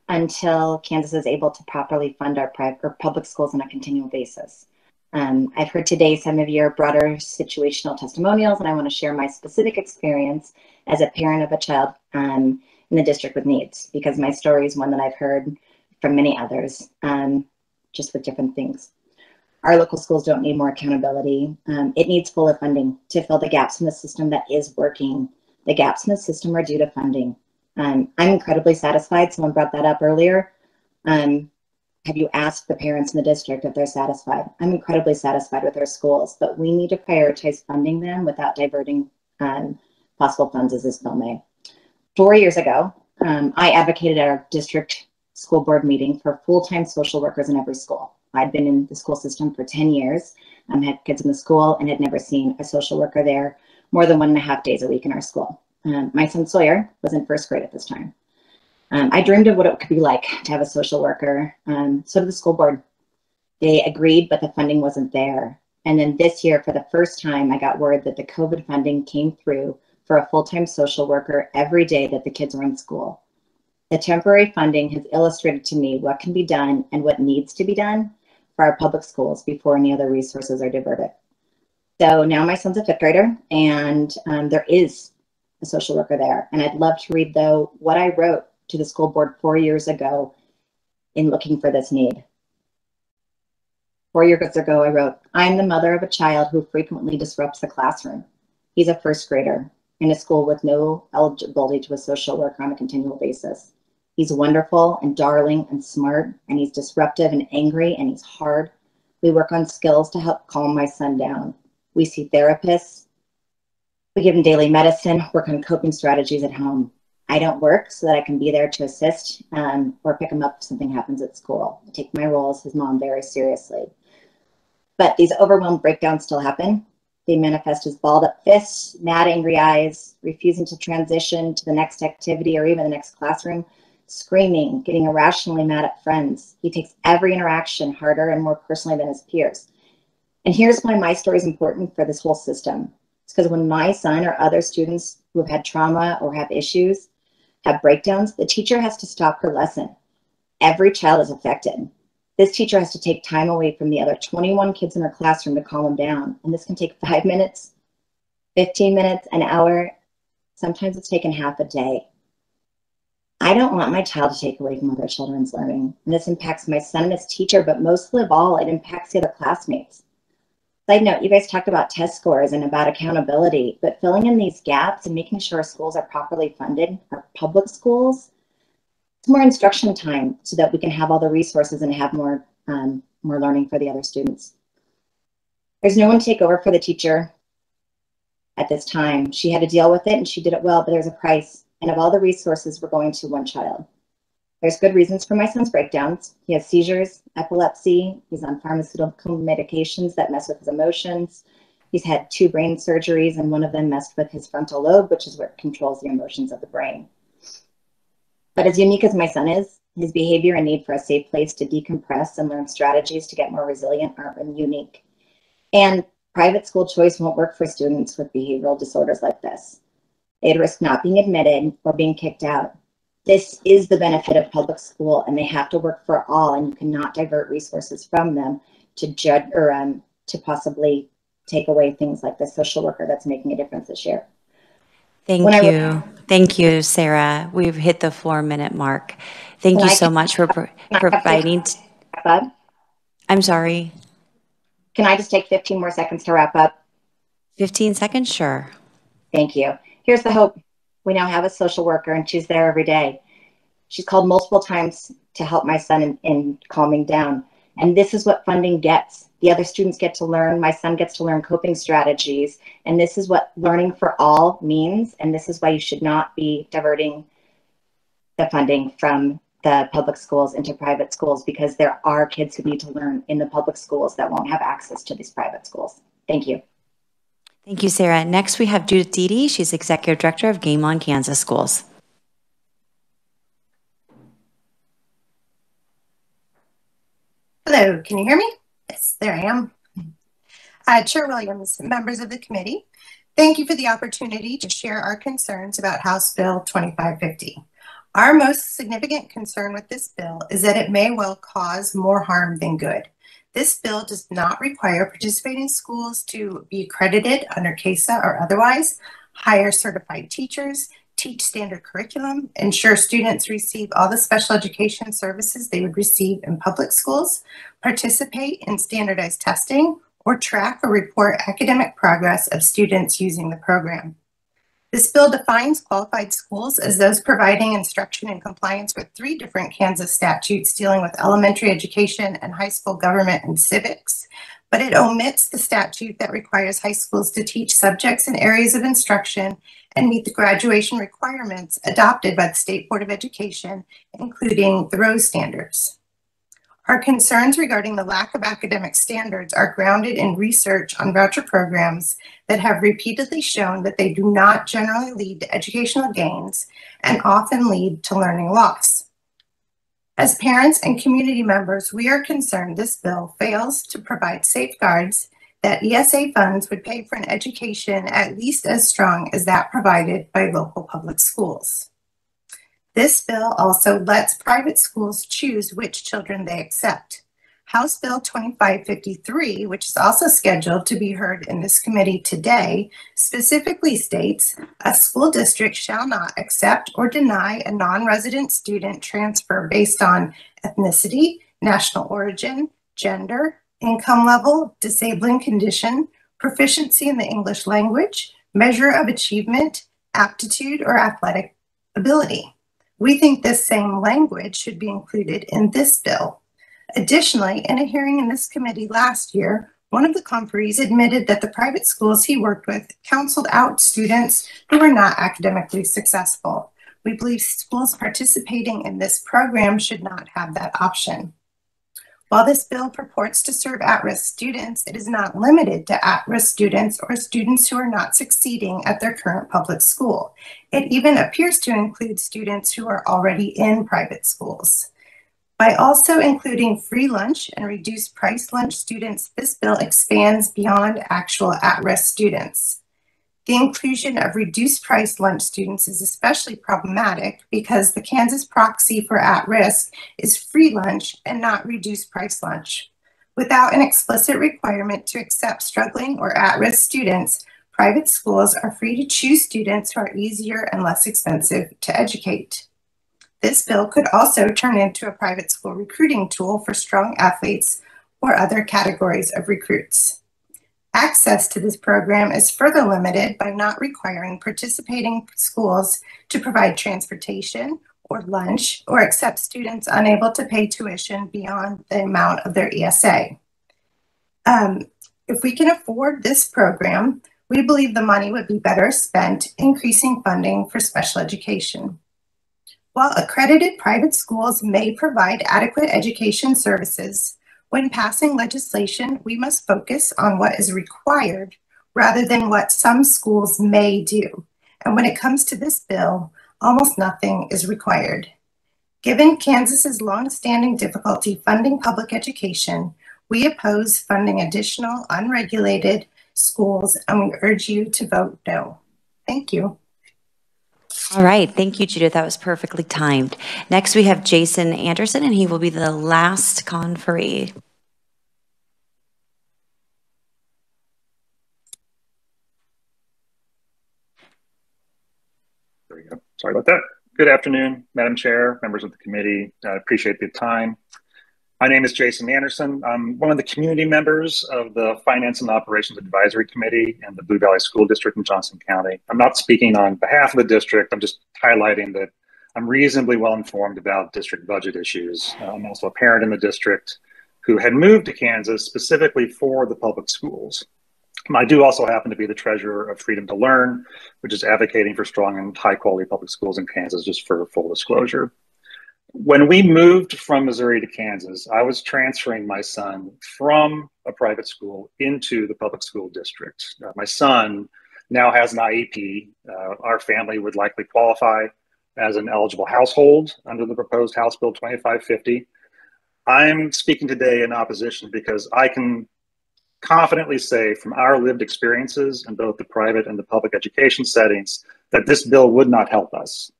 until Kansas is able to properly fund our private or public schools on a continual basis. I've heard today some of your broader situational testimonials, and I want to share my specific experience as a parent of a child in the district with needs, because my story is one that I've heard from many others, just with different things. Our local schools don't need more accountability. It needs fuller funding to fill the gaps in the system that is working. The gaps in the system are due to funding. I'm incredibly satisfied. Someone brought that up earlier. Have you asked the parents in the district if they're satisfied? I'm incredibly satisfied with our schools, but we need to prioritize funding them without diverting possible funds as this bill may. 4 years ago, I advocated at our district school board meeting for full-time social workers in every school. I'd been in the school system for 10 years, had kids in the school, and had never seen a social worker there more than 1.5 days a week in our school. My son Sawyer was in 1st grade at this time. I dreamed of what it could be like to have a social worker. So did the school board. They agreed, but the funding wasn't there. And then this year, for the first time, I got word that the COVID funding came through for a full-time social worker every day that the kids were in school. The temporary funding has illustrated to me what can be done and what needs to be done for our public schools before any other resources are diverted. So now my son's a 5th grader, and there is a social worker there. And I'd love to read, though, what I wrote to the school board 4 years ago in looking for this need. 4 years ago, I wrote, I'm the mother of a child who frequently disrupts the classroom. He's a 1st grader in a school with no eligibility to a social worker on a continual basis. He's wonderful and darling and smart, and he's disruptive and angry, and he's hard. We work on skills to help calm my son down. We see therapists. We give him daily medicine, work on coping strategies at home. I don't work so that I can be there to assist or pick him up if something happens at school. I take my role as his mom very seriously. But these overwhelmed breakdowns still happen. They manifest as balled up fists, mad, angry eyes, refusing to transition to the next activity or even the next classroom, screaming, getting irrationally mad at friends. He takes every interaction harder and more personally than his peers. And here's why my story is important for this whole system. It's because when my son or other students who have had trauma or have issues have breakdowns, the teacher has to stop her lesson. Every child is affected. This teacher has to take time away from the other 21 kids in her classroom to calm them down. And this can take 5 minutes, 15 minutes, an hour. Sometimes it's taken half a day. I don't want my child to take away from other children's learning. And this impacts my son and his teacher, but mostly of all, it impacts the other classmates. Side note, you guys talked about test scores and about accountability, but filling in these gaps and making sure our schools are properly funded, our public schools, it's more instruction time so that we can have all the resources and have more learning for the other students. There's no one to take over for the teacher at this time. She had to deal with it and she did it well, but there's a price. And of all the resources, we're going to one child. There's good reasons for my son's breakdowns. He has seizures, epilepsy. He's on pharmaceutical medications that mess with his emotions. He's had 2 brain surgeries, and one of them messed with his frontal lobe, which is what controls the emotions of the brain. But as unique as my son is, his behavior and need for a safe place to decompress and learn strategies to get more resilient aren't really unique. And private school choice won't work for students with behavioral disorders like this. They'd risk not being admitted or being kicked out. This is the benefit of public school, and they have to work for all, and you cannot divert resources from them to judge or to possibly take away things like the social worker that's making a difference this year. Thank you. Thank you, Sarah. We've hit the 4-minute mark. Thank you so much for providing. I'm sorry. Can I just take 15 more seconds to wrap up? 15 seconds? Sure. Thank you. Here's the hope. We now have a social worker, and she's there every day. She's called multiple times to help my son in calming down. And this is what funding gets. The other students get to learn, my son gets to learn coping strategies, and this is what learning for all means, and this is why you should not be diverting the funding from the public schools into private schools, because there are kids who need to learn in the public schools that won't have access to these private schools. Thank you. Thank you, Sarah. Next, we have Judith Deedy. She's Executive Director of Game On Kansas Schools. Hello, can you hear me? Yes, there I am. Chair Williams, members of the committee, thank you for the opportunity to share our concerns about House Bill 2550. Our most significant concern with this bill is that it may well cause more harm than good. This bill does not require participating schools to be accredited under CASA or otherwise, hire certified teachers, teach standard curriculum, ensure students receive all the special education services they would receive in public schools, participate in standardized testing, or track or report academic progress of students using the program. This bill defines qualified schools as those providing instruction in compliance with 3 different Kansas statutes dealing with elementary education and high school government and civics, but it omits the statute that requires high schools to teach subjects and areas of instruction and meet the graduation requirements adopted by the State Board of Education, including the Rose Standards. Our concerns regarding the lack of academic standards are grounded in research on voucher programs that have repeatedly shown that they do not generally lead to educational gains and often lead to learning loss. As parents and community members, we are concerned this bill fails to provide safeguards that ESA funds would pay for an education at least as strong as that provided by local public schools. This bill also lets private schools choose which children they accept. House Bill 2553, which is also scheduled to be heard in this committee today, specifically states a school district shall not accept or deny a non-resident student transfer based on ethnicity, national origin, gender, income level, disabling condition, proficiency in the English language, measure of achievement, aptitude, or athletic ability. We think this same language should be included in this bill. Additionally, in a hearing in this committee last year, one of the conferees admitted that the private schools he worked with counseled out students who were not academically successful. We believe schools participating in this program should not have that option. While this bill purports to serve at-risk students, it is not limited to at-risk students or students who are not succeeding at their current public school. It even appears to include students who are already in private schools. By also including free lunch and reduced price lunch students, this bill expands beyond actual at-risk students. The inclusion of reduced price lunch students is especially problematic because the Kansas proxy for at-risk is free lunch and not reduced price lunch. Without an explicit requirement to accept struggling or at-risk students, private schools are free to choose students who are easier and less expensive to educate. This bill could also turn into a private school recruiting tool for strong athletes or other categories of recruits. Access to this program is further limited by not requiring participating schools to provide transportation or lunch or accept students unable to pay tuition beyond the amount of their ESA. If we can afford this program, we believe the money would be better spent increasing funding for special education. While accredited private schools may provide adequate education services, when passing legislation, we must focus on what is required rather than what some schools may do. And when it comes to this bill, almost nothing is required. Given Kansas's long-standing difficulty funding public education, we oppose funding additional unregulated schools, and we urge you to vote no. Thank you. All right. Thank you, Judith. That was perfectly timed. Next, we have Jason Anderson, and he will be the last conferee. There we go. Sorry about that. Good afternoon, Madam Chair, members of the committee. I appreciate the time. My name is Jason Anderson. I'm one of the community members of the Finance and Operations Advisory Committee in the Blue Valley School District in Johnson County. I'm not speaking on behalf of the district. I'm just highlighting that I'm reasonably well informed about district budget issues. I'm also a parent in the district who had moved to Kansas specifically for the public schools. I do also happen to be the treasurer of Freedom to Learn, which is advocating for strong and high quality public schools in Kansas, just for full disclosure. When we moved from Missouri to Kansas, I was transferring my son from a private school into the public school district. My son now has an IEP. Our family would likely qualify as an eligible household under the proposed House Bill 2550. I'm speaking today in opposition because I can confidently say from our lived experiences in both the private and the public education settings that this bill would not help us,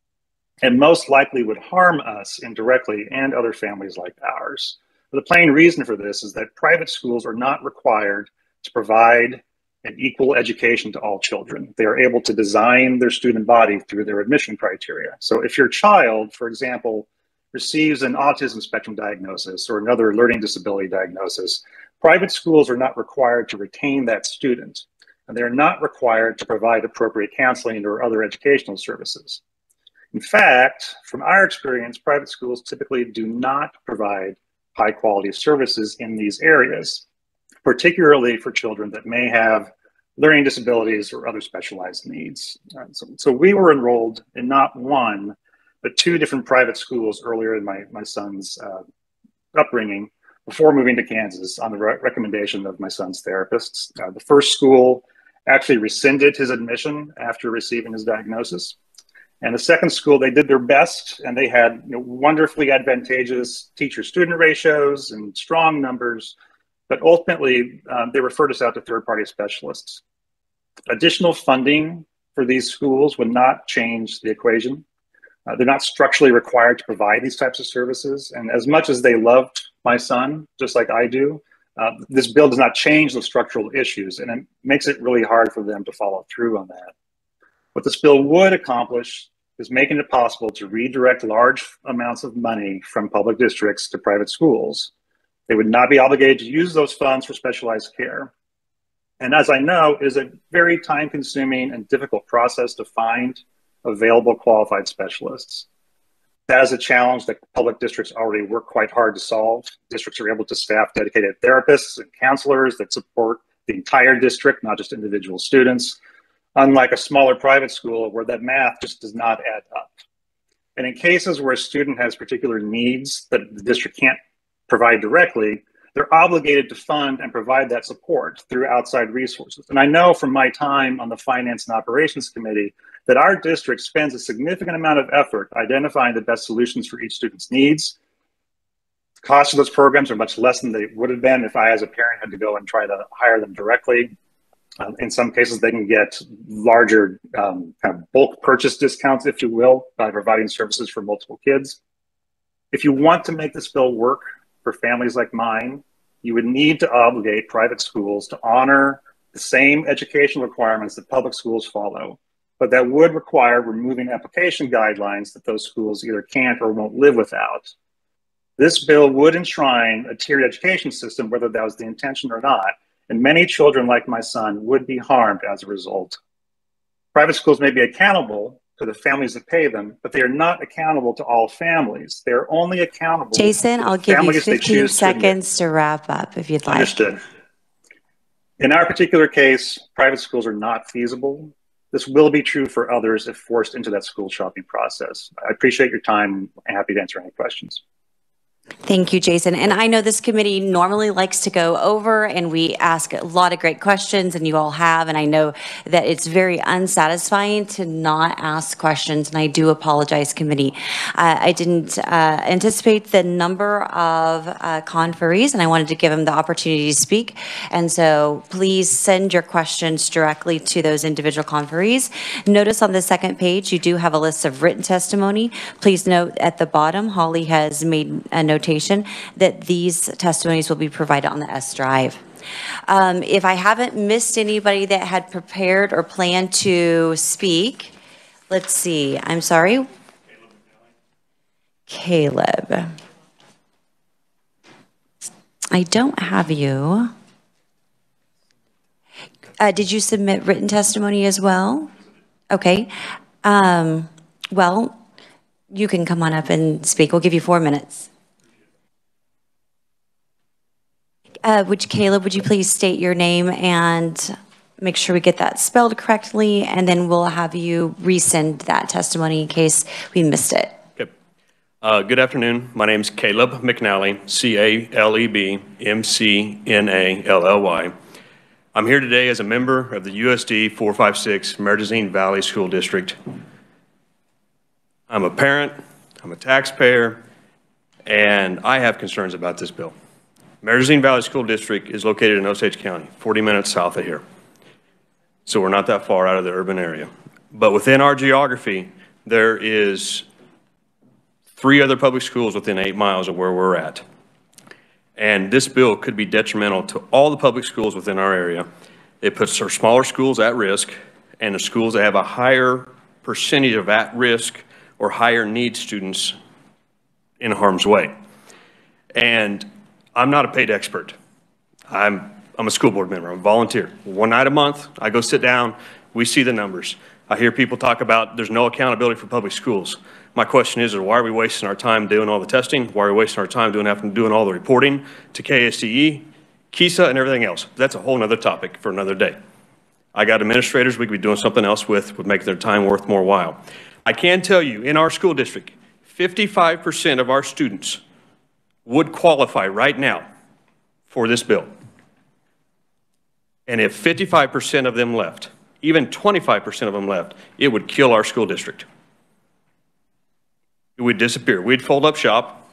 and most likely would harm us indirectly and other families like ours. The plain reason for this is that private schools are not required to provide an equal education to all children. They are able to design their student body through their admission criteria. So if your child, for example, receives an autism spectrum diagnosis or another learning disability diagnosis, private schools are not required to retain that student, and they're not required to provide appropriate counseling or other educational services. In fact, from our experience, private schools typically do not provide high quality services in these areas, particularly for children that may have learning disabilities or other specialized needs. So we were enrolled in not one, but two different private schools earlier in my son's upbringing before moving to Kansas on the recommendation of my son's therapists. The first school actually rescinded his admission after receiving his diagnosis. And the second school, they did their best, and they had wonderfully advantageous teacher-student ratios and strong numbers, but ultimately they referred us out to third-party specialists. Additional funding for these schools would not change the equation. They're not structurally required to provide these types of services. And as much as they loved my son, just like I do, this bill does not change the structural issues, and it makes it really hard for them to follow through on that. What this bill would accomplish is making it possible to redirect large amounts of money from public districts to private schools. They would not be obligated to use those funds for specialized care. And as I know, it is a very time-consuming and difficult process to find available qualified specialists. That is a challenge that public districts already work quite hard to solve. Districts are able to staff dedicated therapists and counselors that support the entire district, not just individual students, unlike a smaller private school where that math just does not add up. And in cases where a student has particular needs that the district can't provide directly, they're obligated to fund and provide that support through outside resources. And I know from my time on the Finance and Operations Committee that our district spends a significant amount of effort identifying the best solutions for each student's needs. The cost of those programs are much less than they would have been if I, as a parent, had to go and try to hire them directly. In some cases, they can get larger kind of bulk purchase discounts, if you will, by providing services for multiple kids. If you want to make this bill work for families like mine, you would need to obligate private schools to honor the same educational requirements that public schools follow. But that would require removing application guidelines that those schools either can't or won't live without. This bill would enshrine a tiered education system, whether that was the intention or not, and many children like my son would be harmed as a result. Private schools may be accountable to the families that pay them, but they are not accountable to all families. They're only accountable Jason, to the I'll give you families they 15 choose seconds to wrap up if you'd like. Understood. In our particular case, private schools are not feasible. This will be true for others if forced into that school shopping process. I appreciate your time. I'm happy to answer any questions. Thank you, Jason. And I know this committee normally likes to go over and we ask a lot of great questions, and you all have, and I know that it's very unsatisfying to not ask questions, and I do apologize, committee. I didn't anticipate the number of conferees, and I wanted to give them the opportunity to speak. And so please send your questions directly to those individual conferees. Notice on the second page, you do have a list of written testimony. Please note at the bottom, Holly has made a notation that these testimonies will be provided on the S drive. If I haven't missed anybody that had prepared or planned to speak, let's see. I'm sorry. Caleb. I don't have you. Did you submit written testimony as well? Okay. Well, You can come on up and speak. We'll give you 4 minutes. Caleb, would you please state your name and make sure we get that spelled correctly, and then we'll have you resend that testimony in case we missed it. Okay. Good afternoon. My name is Caleb McNally, C-A-L-E-B M-C-N-A-L-L-Y. I'm here today as a member of the USD 456 Mauritania Valley School District. I'm a parent, I'm a taxpayer, and I have concerns about this bill. Mauritania Valley School District is located in Osage County, 40 minutes south of here. So we're not that far out of the urban area. But within our geography, there is 3 other public schools within 8 miles of where we're at. And this bill could be detrimental to all the public schools within our area. It puts our smaller schools at risk, and the schools that have a higher percentage of at-risk or higher need students in harm's way. And I'm not a paid expert. I'm a school board member. I'm a volunteer. One night a month, I go sit down, we see the numbers. I hear people talk about there's no accountability for public schools. My question is why are we wasting our time doing all the testing? Why are we wasting our time doing all the reporting to KSDE, KISA, and everything else? That's a whole nother topic for another day. I got administrators we could be doing something else with, would make their time worth more while. I can tell you, in our school district, 55% of our students would qualify right now for this bill. And if 55% of them left, even 25% of them left, it would kill our school district. It would disappear. We'd fold up shop.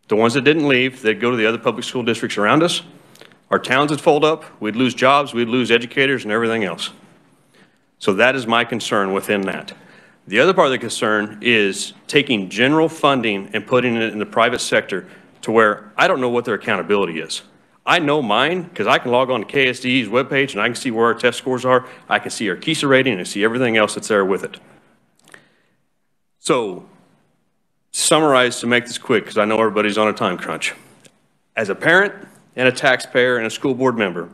The ones that didn't leave, they'd go to the other public school districts around us. Our towns would fold up. We'd lose jobs. We'd lose educators and everything else. So that is my concern within that. The other part of the concern is taking general funding and putting it in the private sector to where I don't know what their accountability is. I know mine because I can log on to KSDE's webpage and I can see where our test scores are. I can see our KISA rating and I see everything else that's there with it. So, to summarize, to make this quick, because I know everybody's on a time crunch. As a parent and a taxpayer and a school board member,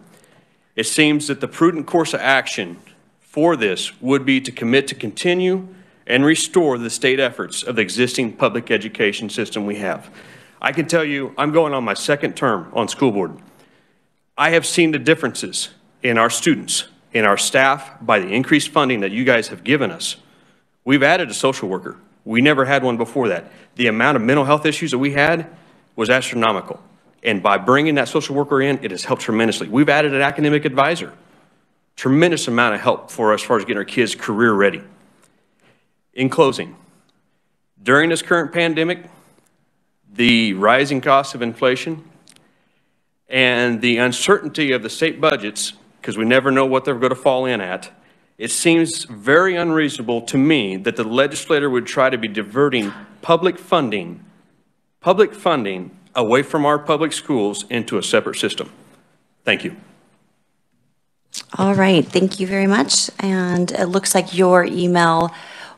it seems that the prudent course of action for this would be to commit to continue and restore the state efforts of the existing public education system we have. I can tell you, I'm going on my 2nd term on school board. I have seen the differences in our students, in our staff, by the increased funding that you guys have given us. We've added a social worker. We never had one before that. The amount of mental health issues that we had was astronomical. And by bringing that social worker in, it has helped tremendously. We've added an academic advisor. Tremendous amount of help for us as far as getting our kids career ready. In closing, during this current pandemic, the rising cost of inflation and the uncertainty of the state budgets, because we never know what they're going to fall in at, it seems very unreasonable to me that the legislator would try to be diverting public funding away from our public schools into a separate system. Thank you. All right, thank you very much. And it looks like your email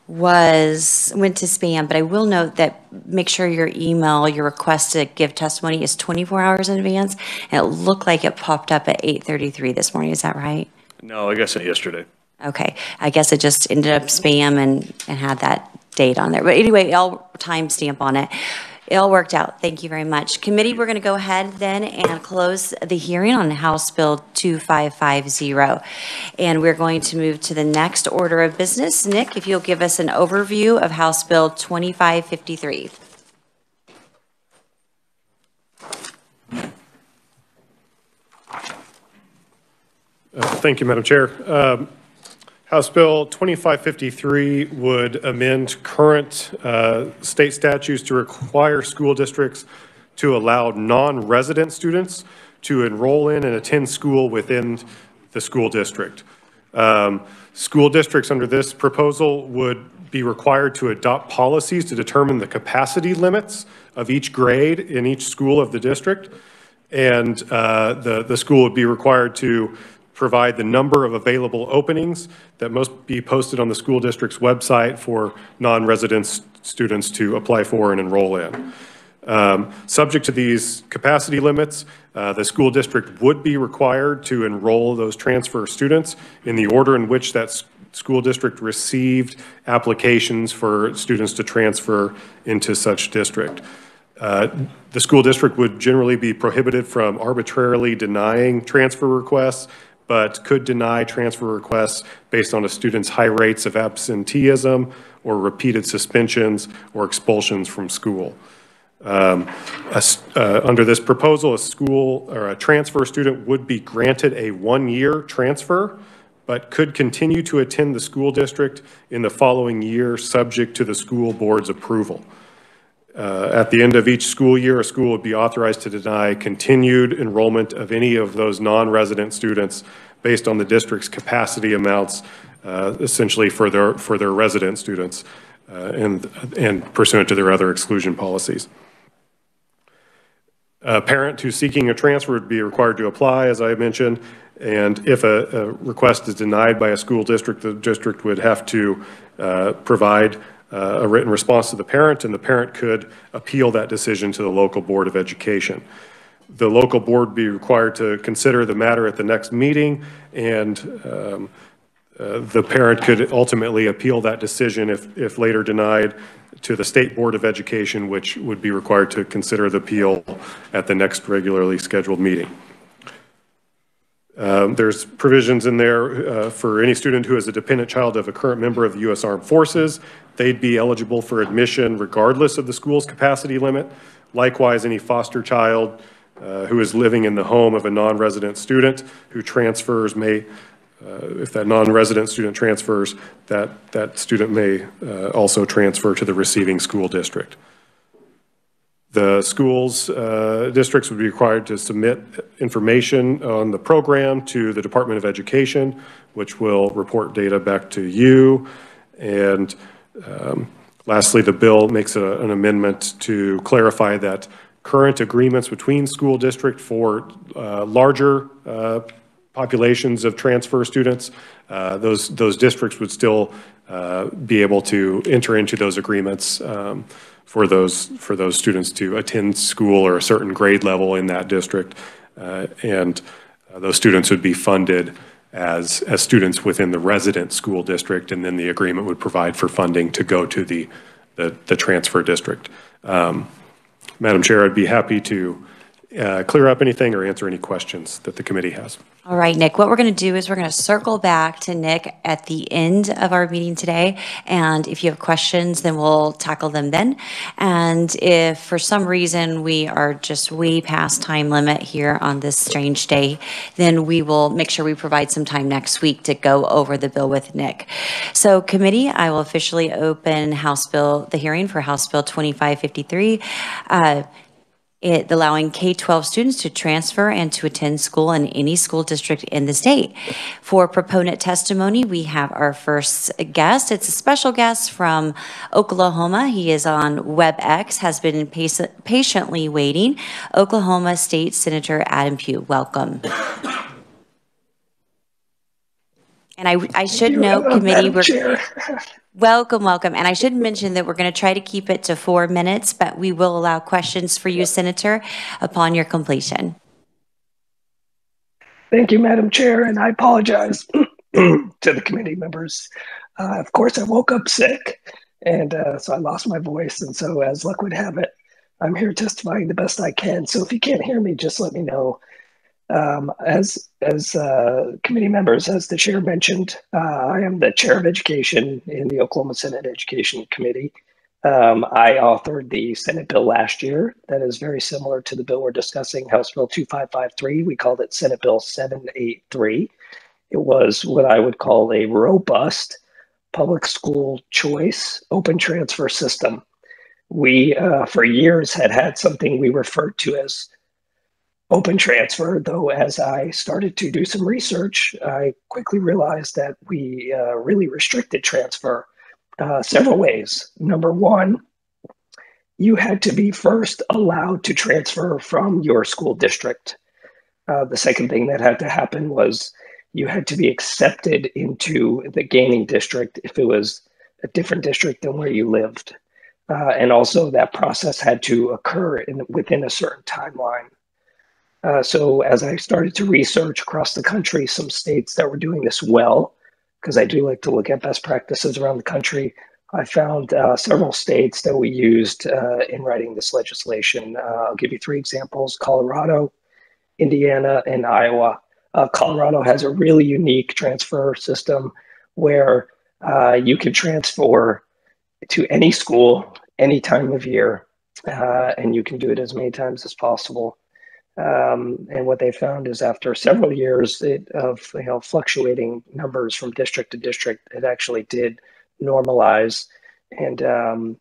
went to spam, but I will note that make sure your email, your request to give testimony is 24 hours in advance. And it looked like it popped up at 8:33 this morning. Is that right? No, I guess yesterday. Okay, I guess it just ended up spam and had that date on there. But anyway, I'll timestamp on it. It all worked out. Thank you very much. Committee, we're going to go ahead then and close the hearing on House Bill 2550. And we're going to move to the next order of business. Nick, if you'll give us an overview of House Bill 2553. Thank you, Madam Chair. House Bill 2553 would amend current state statutes to require school districts to allow non-resident students to enroll in and attend school within the school district. School districts under this proposal would be required to adopt policies to determine the capacity limits of each grade in each school of the district. And the school would be required to provide the number of available openings that must be posted on the school district's website for non-resident students to apply for and enroll in. Subject to these capacity limits, the school district would be required to enroll those transfer students in the order in which that school district received applications for students to transfer into such district. The school district would generally be prohibited from arbitrarily denying transfer requests, but could deny transfer requests based on a student's high rates of absenteeism or repeated suspensions or expulsions from school. Under this proposal, a school or a transfer student would be granted a one-year transfer, but could continue to attend the school district in the following year subject to the school board's approval. At the end of each school year, a school would be authorized to deny continued enrollment of any of those non-resident students based on the district's capacity amounts, essentially for their resident students, and pursuant to their other exclusion policies. A parent who's seeking a transfer would be required to apply, as I mentioned, and if a request is denied by a school district, the district would have to provide a written response to the parent, and the parent could appeal that decision to the local board of education. The local board would be required to consider the matter at the next meeting, and the parent could ultimately appeal that decision if later denied to the state board of education, which would be required to consider the appeal at the next regularly scheduled meeting. There's provisions in there for any student who is a dependent child of a current member of the U.S. Armed Forces. They'd be eligible for admission regardless of the school's capacity limit. Likewise, any foster child who is living in the home of a non-resident student who transfers may, if that non-resident student transfers, that student may also transfer to the receiving school district. The schools, districts would be required to submit information on the program to the Department of Education, which will report data back to you. And lastly, the bill makes an amendment to clarify that current agreements between school district for larger populations of transfer students, those districts would still be able to enter into those agreements for those students to attend school or a certain grade level in that district, and those students would be funded as students within the resident school district, and then the agreement would provide for funding to go to the transfer district. Madam Chair, I'd be happy to clear up anything or answer any questions that the committee has. All right, Nick, what we're going to do is we're going to circle back to Nick at the end of our meeting today. And if you have questions, then we'll tackle them then. And if for some reason we are just way past time limit here on this strange day, then we will make sure we provide some time next week to go over the bill with Nick. So committee, I will officially open the hearing for House Bill 2553. Allowing K-12 students to transfer and to attend school in any school district in the state. For proponent testimony, we have our first guest. It's a special guest from Oklahoma. He is on WebEx, has been patiently waiting. Oklahoma State Senator Adam Pugh, welcome. And I should note, committee, welcome. And I should mention that we're going to try to keep it to 4 minutes, but we will allow questions for you, Senator, upon your completion. Thank you, Madam Chair, and I apologize to the committee members. Of course, I woke up sick, and so I lost my voice, and so as luck would have it, I'm here testifying the best I can. So if you can't hear me, just let me know. As committee members, as the chair mentioned, I am the chair of education in the Oklahoma Senate Education Committee. I authored the Senate bill last year that is very similar to the bill we're discussing, House Bill 2553. We called it Senate Bill 783. It was what I would call a robust public school choice open transfer system. We, for years, had something we referred to as open transfer, though as I started to do some research, I quickly realized that we really restricted transfer several ways. Number one, you had to be first allowed to transfer from your school district. The second thing that had to happen was you had to be accepted into the gaining district if it was a different district than where you lived. And also that process had to occur within a certain timeline. So as I started to research across the country, some states that were doing this well, because I do like to look at best practices around the country, I found several states that we used in writing this legislation. I'll give you 3 examples: Colorado, Indiana, and Iowa. Colorado has a really unique transfer system where you can transfer to any school, any time of year, and you can do it as many times as possible. And what they found is after several years of fluctuating numbers from district to district, it actually did normalize, and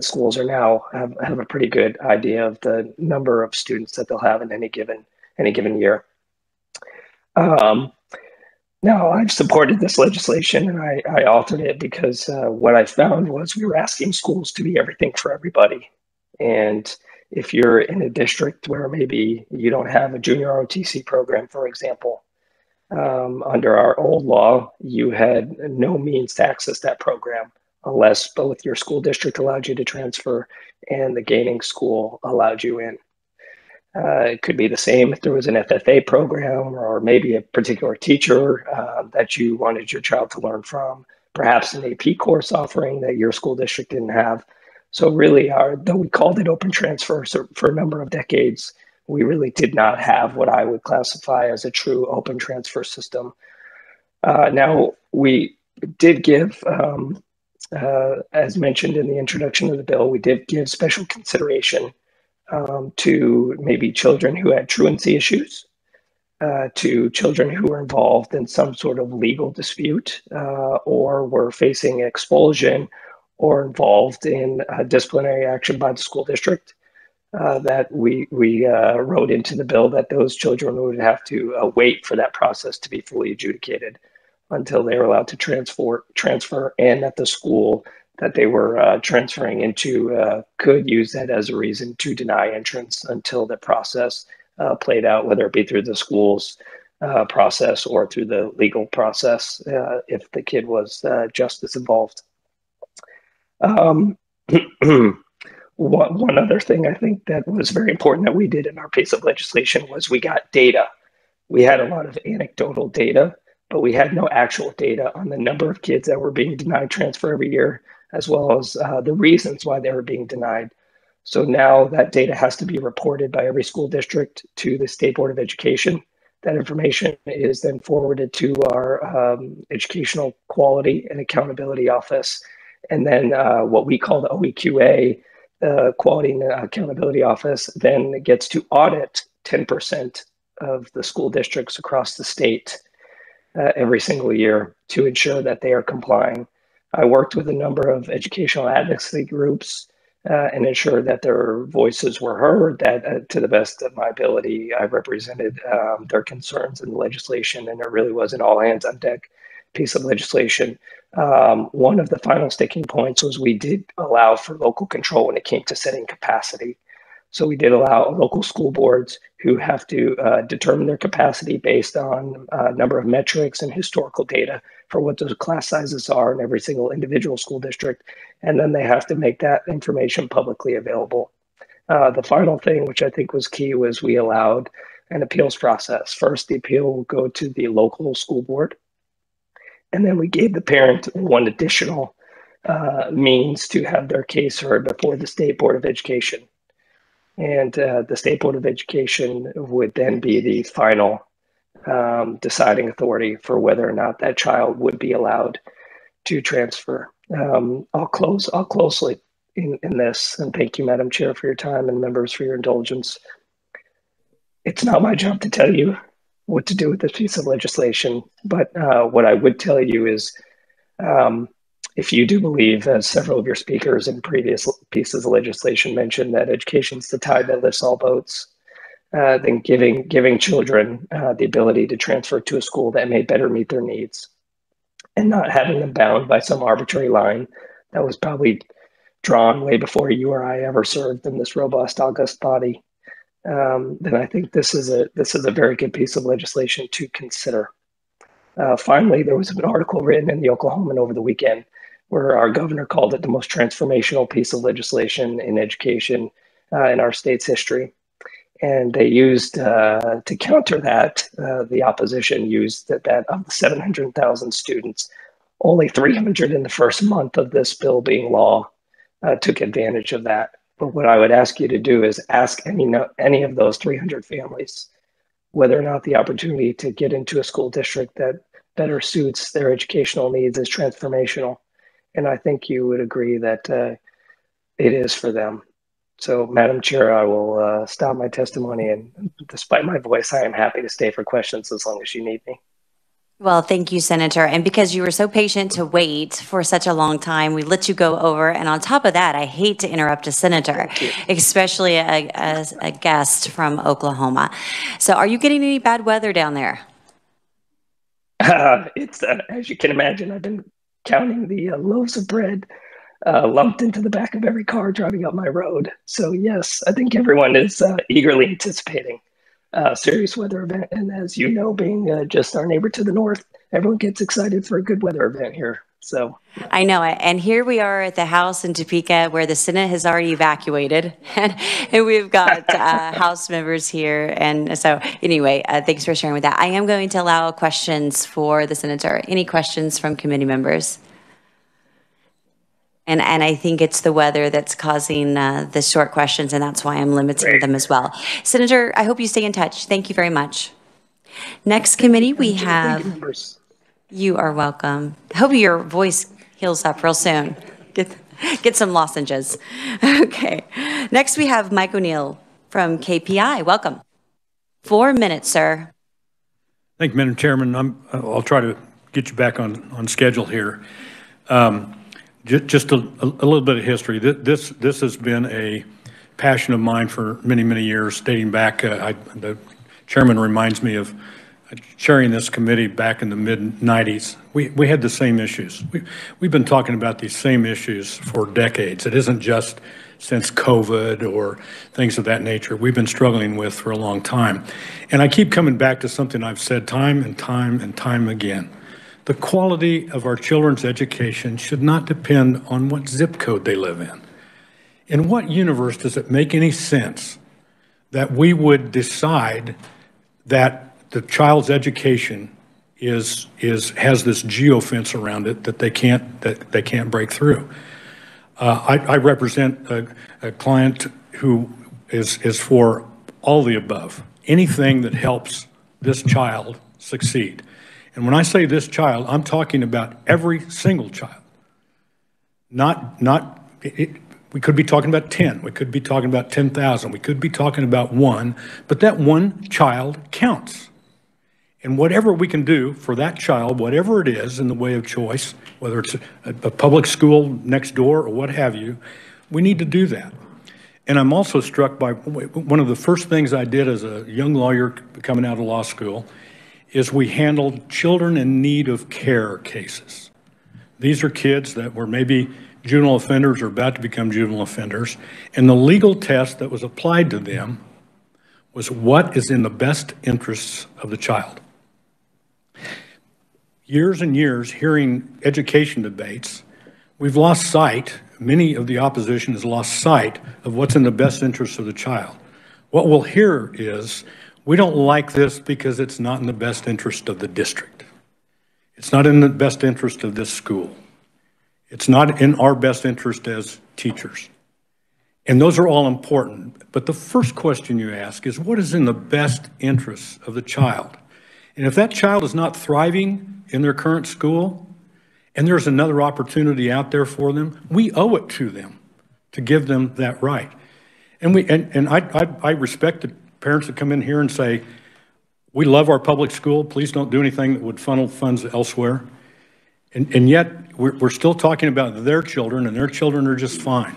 schools are now have a pretty good idea of the number of students that they'll have in any given year. Now, I've supported this legislation, and I authored it because what I found was we were asking schools to be everything for everybody. And if you're in a district where maybe you don't have a junior ROTC program, for example, under our old law, you had no means to access that program unless both your school district allowed you to transfer and the gaining school allowed you in. It could be the same if there was an FFA program or maybe a particular teacher that you wanted your child to learn from, perhaps an AP course offering that your school district didn't have. So really, though we called it open transfer for a number of decades, we really did not have what I would classify as a true open transfer system. Now, we did give, as mentioned in the introduction of the bill, we did give special consideration to maybe children who had truancy issues, to children who were involved in some sort of legal dispute or were facing expulsion or involved in disciplinary action by the school district, that we wrote into the bill that those children would have to wait for that process to be fully adjudicated until they were allowed to transfer, and that the school that they were transferring into could use that as a reason to deny entrance until the process played out, whether it be through the school's process or through the legal process if the kid was justice involved. One other thing I think that was very important that we did in our piece of legislation was we got data. We had a lot of anecdotal data, but we had no actual data on the number of kids that were being denied transfer every year, as well as the reasons why they were being denied. So now that data has to be reported by every school district to the State Board of Education. That information is then forwarded to our Educational Quality and Accountability Office. And then what we call the OEQA, Quality and Accountability Office, then gets to audit 10% of the school districts across the state every single year to ensure that they are complying. I worked with a number of educational advocacy groups and ensured that their voices were heard, that to the best of my ability, I represented their concerns in the legislation, and it really was an all hands on deck piece of legislation. One of the final sticking points was we did allow for local control when it came to setting capacity. So we did allow local school boards who have to determine their capacity based on a number of metrics and historical data for what those class sizes are in every single individual school district. And then they have to make that information publicly available. The final thing, which I think was key, was we allowed an appeals process. First, the appeal will go to the local school board. And then we gave the parent one additional means to have their case heard before the State Board of Education. And the State Board of Education would then be the final deciding authority for whether or not that child would be allowed to transfer. I'll close in this, and thank you, Madam Chair, for your time, and members for your indulgence. It's not my job to tell you what to do with this piece of legislation, but what I would tell you is if you do believe, as several of your speakers in previous pieces of legislation mentioned, that education's the tide that lifts all boats, then giving children the ability to transfer to a school that may better meet their needs and not having them bound by some arbitrary line that was probably drawn way before you or I ever served in this robust, august body, then I think this is a very good piece of legislation to consider. Finally, there was an article written in the Oklahoman over the weekend where our governor called it the most transformational piece of legislation in education in our state's history. And they used, to counter that, the opposition used that of the 700,000 students, only 300 in the first month of this bill being law took advantage of that. But what I would ask you to do is ask any of those 300 families whether or not the opportunity to get into a school district that better suits their educational needs is transformational. And I think you would agree that it is for them. So, Madam Chair, I will stop my testimony, and despite my voice, I am happy to stay for questions as long as you need me. Well, thank you, Senator. And because you were so patient to wait for such a long time, we let you go over. And on top of that, I hate to interrupt a senator, especially a guest from Oklahoma. So are you getting any bad weather down there? It's, as you can imagine, I've been counting the loaves of bread lumped into the back of every car driving up my road. So yes, I think everyone is eagerly anticipating a serious weather event. And as you know, being just our neighbor to the north, everyone gets excited for a good weather event here. So I know it. And here we are at the house in Topeka where the Senate has already evacuated. and we've got House members here. And so anyway, thanks for sharing with that. I am going to allow questions for the Senator. Any questions from committee members? And I think it's the weather that's causing the short questions, and that's why I'm limiting them as well. Senator, I hope you stay in touch. Thank you very much. Next committee, we have... You are welcome. I hope your voice heals up real soon. Get some lozenges. Okay. Next, we have Mike O'Neill from KPI. Welcome. 4 minutes, sir. Thank you, Madam Chairman. I'll try to get you back on schedule here. Just a little bit of history. This has been a passion of mine for many, many years, dating back. The chairman reminds me of chairing this committee back in the mid-90s. We had the same issues. We've been talking about these same issues for decades. It isn't just since COVID or things of that nature we've been struggling with for a long time. And I keep coming back to something I've said time and time and time again. The quality of our children's education should not depend on what zip code they live in. In what universe does it make any sense that we would decide that the child's education has this geofence around it that they can't break through? I represent a client who is for all the above, anything that helps this child succeed. And when I say this child, I'm talking about every single child. We could be talking about 10, we could be talking about 10,000, we could be talking about one, but that one child counts. And whatever we can do for that child, whatever it is in the way of choice, whether it's a public school next door or what have you, we need to do that. And I'm also struck by one of the first things I did as a young lawyer coming out of law school is we handled children in need of care cases. These are kids that were maybe juvenile offenders or about to become juvenile offenders, and the legal test that was applied to them was what is in the best interests of the child. Years and years hearing education debates, we've lost sight, many of the opposition has lost sight of what's in the best interests of the child. What we'll hear is, we don't like this because it's not in the best interest of the district. It's not in the best interest of this school. It's not in our best interest as teachers. And those are all important. But the first question you ask is, what is in the best interests of the child? And if that child is not thriving in their current school, and there's another opportunity out there for them, we owe it to them to give them that right. And I respect the parents that come in here and say, we love our public school, please don't do anything that would funnel funds elsewhere. And yet, we're still talking about their children, and their children are just fine.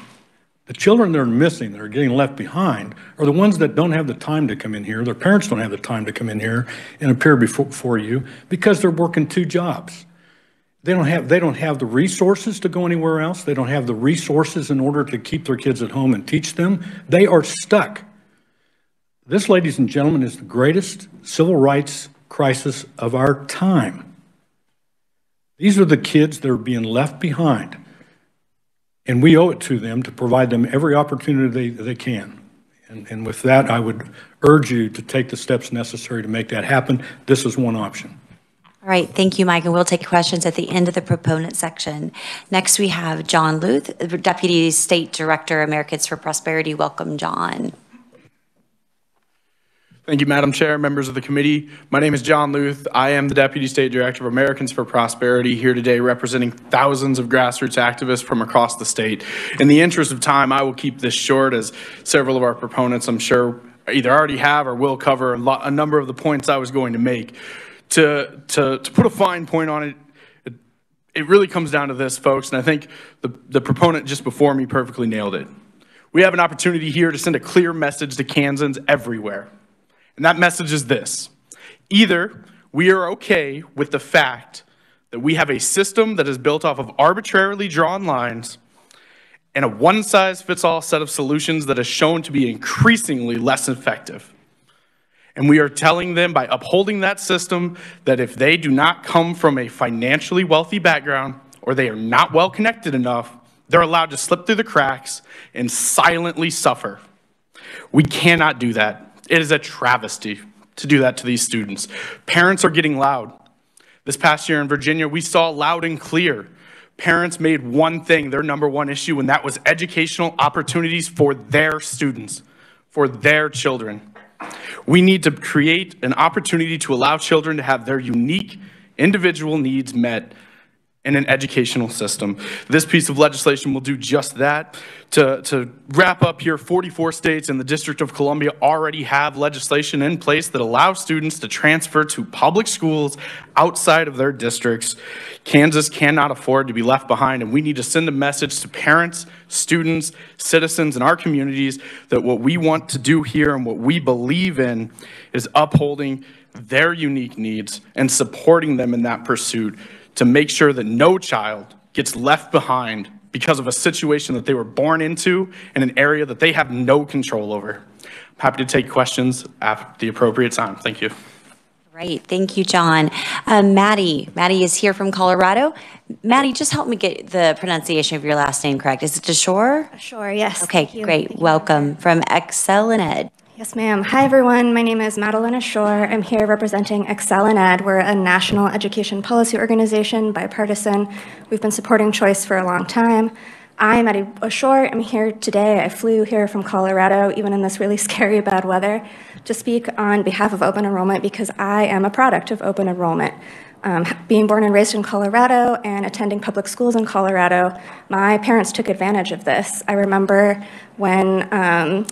The children that are missing, that are getting left behind, are the ones that don't have the time to come in here. Their parents don't have the time to come in here and appear before you because they're working 2 jobs. They don't have the resources to go anywhere else. They don't have the resources in order to keep their kids at home and teach them. They are stuck. This, ladies and gentlemen, is the greatest civil rights crisis of our time. These are the kids that are being left behind. And we owe it to them to provide them every opportunity they can. And with that, I would urge you to take the steps necessary to make that happen. This is one option. All right, thank you, Mike, and we'll take questions at the end of the proponent section. Next, we have John Luth, Deputy State Director, Americans for Prosperity. Welcome, John. Thank you, Madam Chair, members of the committee. My name is John Luth. I am the Deputy State Director of Americans for Prosperity, here today representing thousands of grassroots activists from across the state. In the interest of time, I will keep this short, as several of our proponents, I'm sure, either already have or will cover a number of the points I was going to make. To put a fine point on it, it really comes down to this, folks, and I think the proponent just before me perfectly nailed it. We have an opportunity here to send a clear message to Kansans everywhere. And that message is this: either we are okay with the fact that we have a system that is built off of arbitrarily drawn lines and a one-size-fits-all set of solutions that is shown to be increasingly less effective. And we are telling them by upholding that system that if they do not come from a financially wealthy background or they are not well connected enough, they're allowed to slip through the cracks and silently suffer. We cannot do that. It is a travesty to do that to these students. Parents are getting loud. This past year in Virginia, we saw loud and clear. Parents made one thing their #1 issue, and that was educational opportunities for their students, for their children. We need to create an opportunity to allow children to have their unique individual needs met in an educational system. This piece of legislation will do just that. To wrap up here, 44 states and the District of Columbia already have legislation in place that allows students to transfer to public schools outside of their districts. Kansas cannot afford to be left behind, and we need to send a message to parents, students, citizens in our communities that what we want to do here and what we believe in is upholding their unique needs and supporting them in that pursuit, to make sure that no child gets left behind because of a situation that they were born into in an area that they have no control over. I'm happy to take questions at the appropriate time. Thank you. Right, thank you, John. Maddie is here from Colorado. Maddie, just help me get the pronunciation of your last name correct. Is it DeShore? Sure, yes. Okay, great. Welcome from Excel in Ed. Yes, ma'am. Hi, everyone. My name is Madeline Ashore. I'm here representing Excel in Ed. We're a national education policy organization, bipartisan. We've been supporting choice for a long time. I'm Maddie Ashore. I'm here today. I flew here from Colorado, even in this really scary bad weather, to speak on behalf of open enrollment because I am a product of open enrollment. Being born and raised in Colorado and attending public schools in Colorado, my parents took advantage of this. I remember when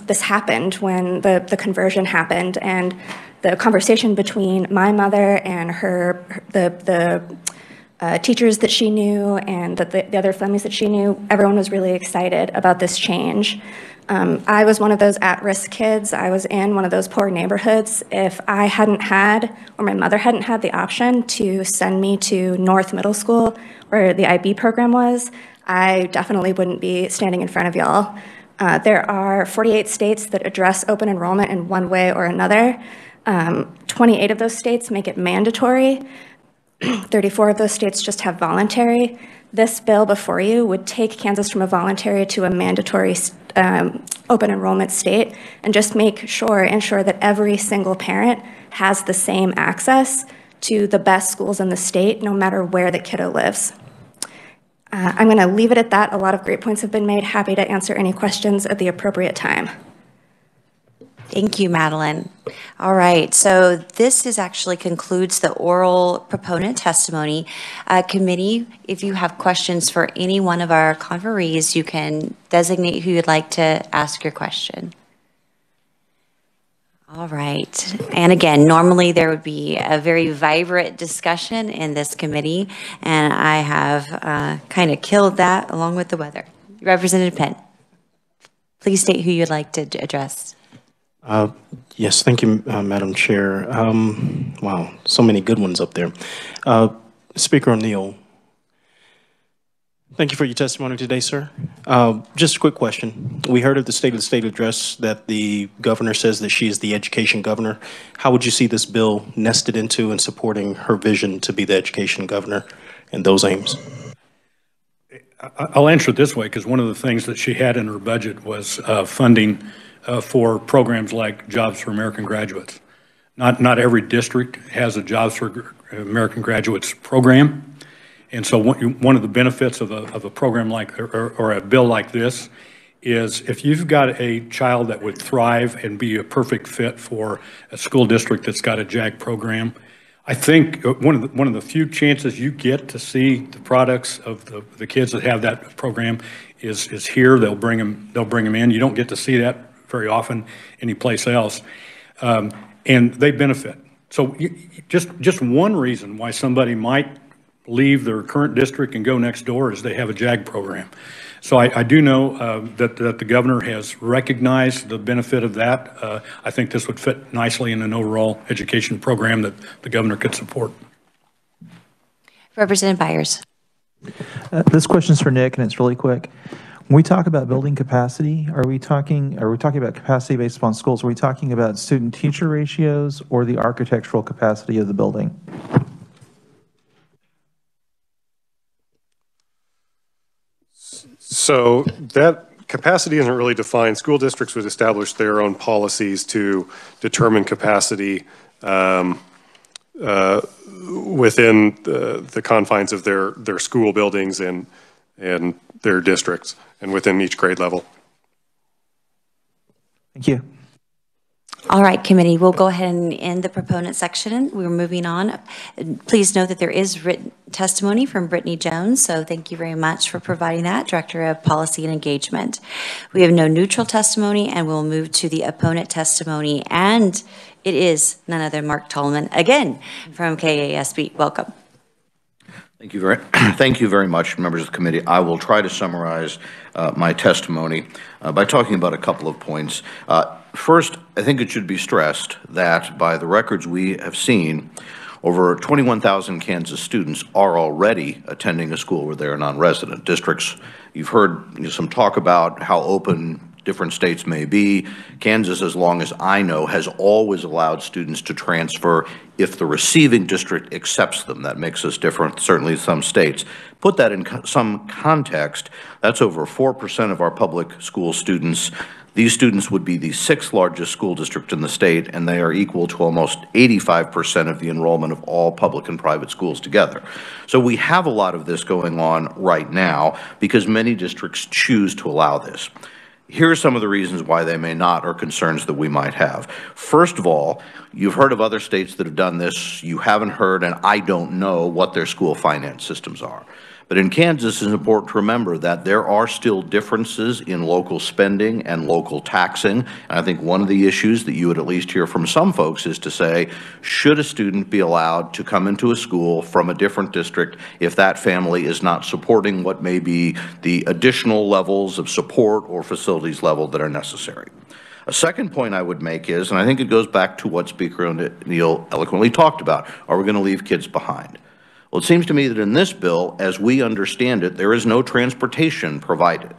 this happened, when the conversion happened, and the conversation between my mother and the teachers that she knew and the other families that she knew, everyone was really excited about this change. I was one of those at-risk kids. I was in one of those poor neighborhoods. If I hadn't had, or my mother hadn't had the option to send me to North Middle School, where the IB program was, I definitely wouldn't be standing in front of y'all. There are 48 states that address open enrollment in one way or another. 28 of those states make it mandatory. 34 of those states just have voluntary. This bill before you would take Kansas from a voluntary to a mandatory open enrollment state and just ensure that every single parent has the same access to the best schools in the state, no matter where the kiddo lives. I'm going to leave it at that. A lot of great points have been made. Happy to answer any questions at the appropriate time. Thank you, Madeline. All right, so this actually concludes the oral proponent testimony. Committee, if you have questions for any one of our conferees, you can designate who you'd like to ask your question. All right, and again, normally there would be a very vibrant discussion in this committee, and I have kind of killed that along with the weather. Representative Penn, please state who you'd like to address. Yes, thank you, Madam Chair. Wow, so many good ones up there. Speaker O'Neill, thank you for your testimony today, sir. Just a quick question. We heard at the State of the State address that the governor says that she is the education governor. How would you see this bill nested into and supporting her vision to be the education governor and those aims? I'll answer it this way, because one of the things that she had in her budget was funding for programs like Jobs for American Graduates. Not every district has a Jobs for American Graduates program. And so one of the benefits of a program like, or a bill like this, is if you've got a child that would thrive and be a perfect fit for a school district that's got a JAG program, I think one of the few chances you get to see the products of the kids that have that program is here. They'll bring them in. You don't get to see that very often anyplace else, and they benefit. So just one reason why somebody might leave their current district and go next door is they have a JAG program. So I do know that the governor has recognized the benefit of that. I think this would fit nicely in an overall education program that the governor could support. Representative Byers. This question's for Nick, and it's really quick. When we talk about building capacity, are we talking about capacity based upon schools? Are we talking about student-teacher ratios or the architectural capacity of the building? So that capacity isn't really defined. School districts would establish their own policies to determine capacity within the confines of their school buildings and their districts and within each grade level. Thank you. All right, committee, we'll go ahead and end the proponent section. We're moving on. Please note that there is written testimony from Brittany Jones, so thank you very much for providing that, Director of Policy and Engagement. We have no neutral testimony, and we'll move to the opponent testimony, and it is none other than Mark Tolman, again, from KASB. Welcome. Thank you very much, members of the committee. I will try to summarize my testimony by talking about a couple of points. First, I think it should be stressed that by the records we have seen, over 21,000 Kansas students are already attending a school where they are non-resident. Districts, you've heard some talk about how open different states may be. Kansas, as long as I know, has always allowed students to transfer if the receiving district accepts them. That makes us different, certainly some states. Put that in some context, that's over 4% of our public school students. These students would be the 6th largest school district in the state, and they are equal to almost 85% of the enrollment of all public and private schools together. So we have a lot of this going on right now because many districts choose to allow this. Here are some of the reasons why they may not, or concerns that we might have. First of all, you've heard of other states that have done this. You haven't heard, and I don't know what their school finance systems are. But in Kansas, it's important to remember that there are still differences in local spending and local taxing. And I think one of the issues that you would at least hear from some folks is to say, should a student be allowed to come into a school from a different district if that family is not supporting what may be the additional levels of support or facilities level that are necessary? A second point I would make is, and I think it goes back to what Speaker O'Neill eloquently talked about, are we going to leave kids behind? Well, it seems to me that in this bill, as we understand it, there is no transportation provided.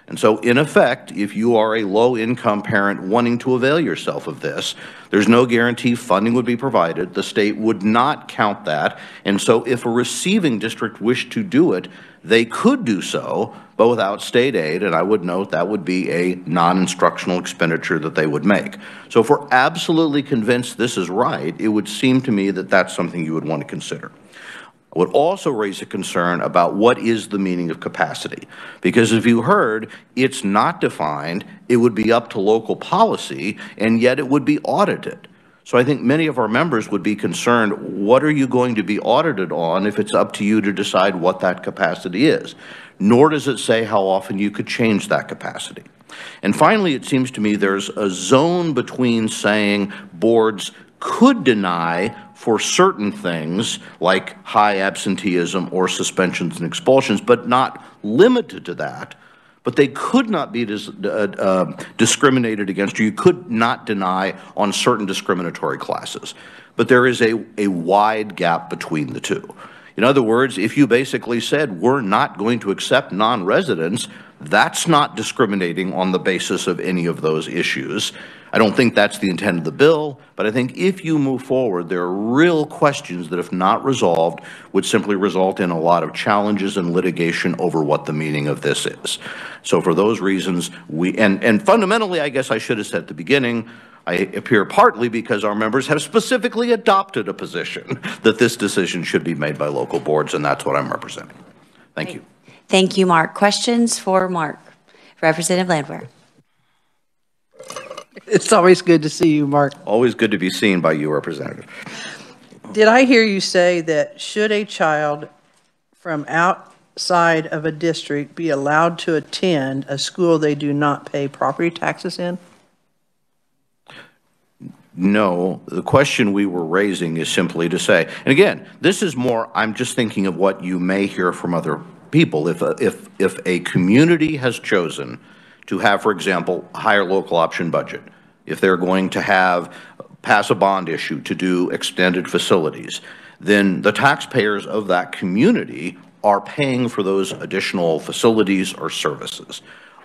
And so, in effect, if you are a low-income parent wanting to avail yourself of this, there's no guarantee funding would be provided. The state would not count that. And so if a receiving district wished to do it, they could do so, but without state aid, and I would note that would be a non-instructional expenditure that they would make. So if we're absolutely convinced this is right, it would seem to me that that's something you would want to consider. I would also raise a concern about what is the meaning of capacity. Because as you heard, it's not defined, it would be up to local policy, and yet it would be audited. So I think many of our members would be concerned, what are you going to be audited on if it's up to you to decide what that capacity is? Nor does it say how often you could change that capacity. And finally, it seems to me there's a zone between saying boards could deny for certain things like high absenteeism or suspensions and expulsions, but not limited to that. But they could not be discriminated against, or you could not deny on certain discriminatory classes. But there is a wide gap between the two. In other words, if you basically said, we're not going to accept non-residents, That's not discriminating on the basis of any of those issues. I don't think that's the intent of the bill, but I think if you move forward, there are real questions that, if not resolved, would simply result in a lot of challenges and litigation over what the meaning of this is. So for those reasons, and fundamentally, I guess I should have said at the beginning, I appear partly because our members have specifically adopted a position that this decision should be made by local boards, and that's what I'm representing. Thank you. Thank you, Mark. Questions for Mark? Representative Landwehr. It's always good to see you, Mark. Always good to be seen by you, Representative. Did I hear you say that should a child from outside of a district be allowed to attend a school they do not pay property taxes in? No, the question we were raising is simply to say, and again, this is more, I'm just thinking of what you may hear from other people. If a community has chosen to have, for example, a higher local option budget, if they're going to pass a bond issue to do extended facilities, then the taxpayers of that community are paying for those additional facilities or services.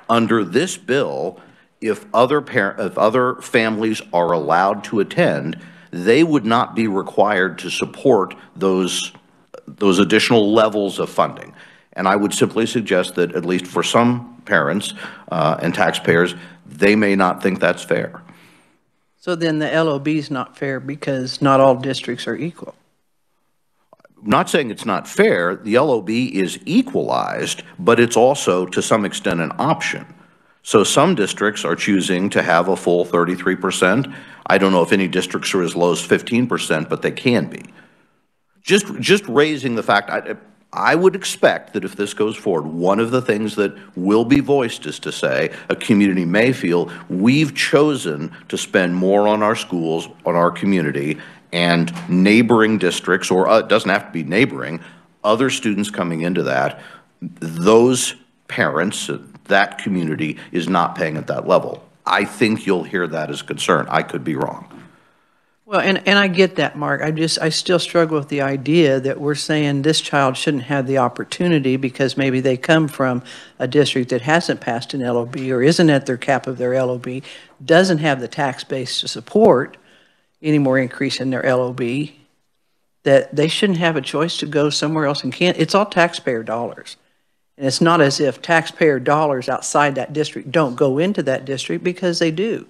Under this bill, if other families are allowed to attend, they would not be required to support those additional levels of funding. And I would simply suggest that, at least for some parents and taxpayers, they may not think that's fair. So then the LOB is not fair because not all districts are equal. I'm not saying it's not fair. The LOB is equalized, but it's also, to some extent, an option. So some districts are choosing to have a full 33%. I don't know if any districts are as low as 15%, but they can be. Just raising the fact, I would expect that if this goes forward, one of the things that will be voiced is to say a community may feel we've chosen to spend more on our schools, on our community, and neighboring districts, or it doesn't have to be neighboring, other students coming into that, those parents, that community is not paying at that level. I think you'll hear that as a concern. I could be wrong. Well, and I get that, Mark. I still struggle with the idea that we're saying this child shouldn't have the opportunity because maybe they come from a district that hasn't passed an LOB or isn't at their cap of their LOB, doesn't have the tax base to support any more increase in their LOB, that they shouldn't have a choice to go somewhere else and can't. It's all taxpayer dollars. And it's not as if taxpayer dollars outside that district don't go into that district, because they do.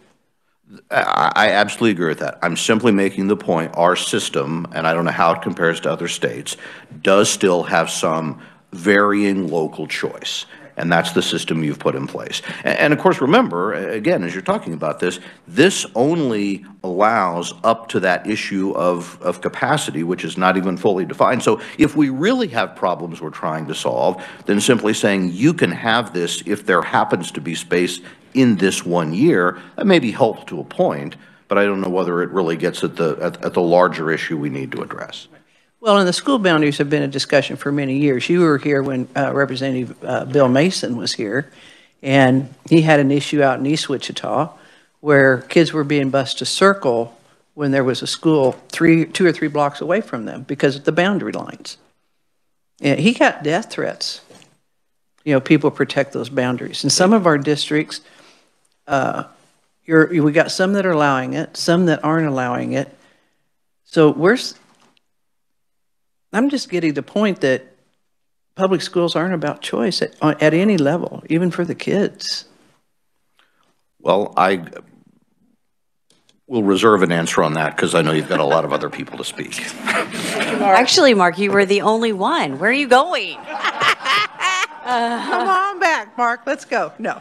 I absolutely agree with that. I'm simply making the point, our system, and I don't know how it compares to other states, does still have some varying local choice. And that's the system you've put in place. And of course, remember, again, as you're talking about this, this only allows up to that issue of capacity, which is not even fully defined. So if we really have problems we're trying to solve, then simply saying you can have this if there happens to be space in this 1 year, that may be helpful to a point, but I don't know whether it really gets at the larger issue we need to address. Well, and the school boundaries have been a discussion for many years. You were here when Representative Bill Mason was here, and he had an issue out in East Wichita where kids were being bused to Circle when there was a school 2 or 3 blocks away from them because of the boundary lines. And he got death threats. You know, people protect those boundaries. In some of our districts, we got some that are allowing it, some that aren't allowing it. So I'm just getting the point that public schools aren't about choice at any level, even for the kids. Well, I will reserve an answer on that because I know you've got a lot of other people to speak. Actually, Mark, you were the only one. Where are you going? Come on back, Mark. Let's go. No.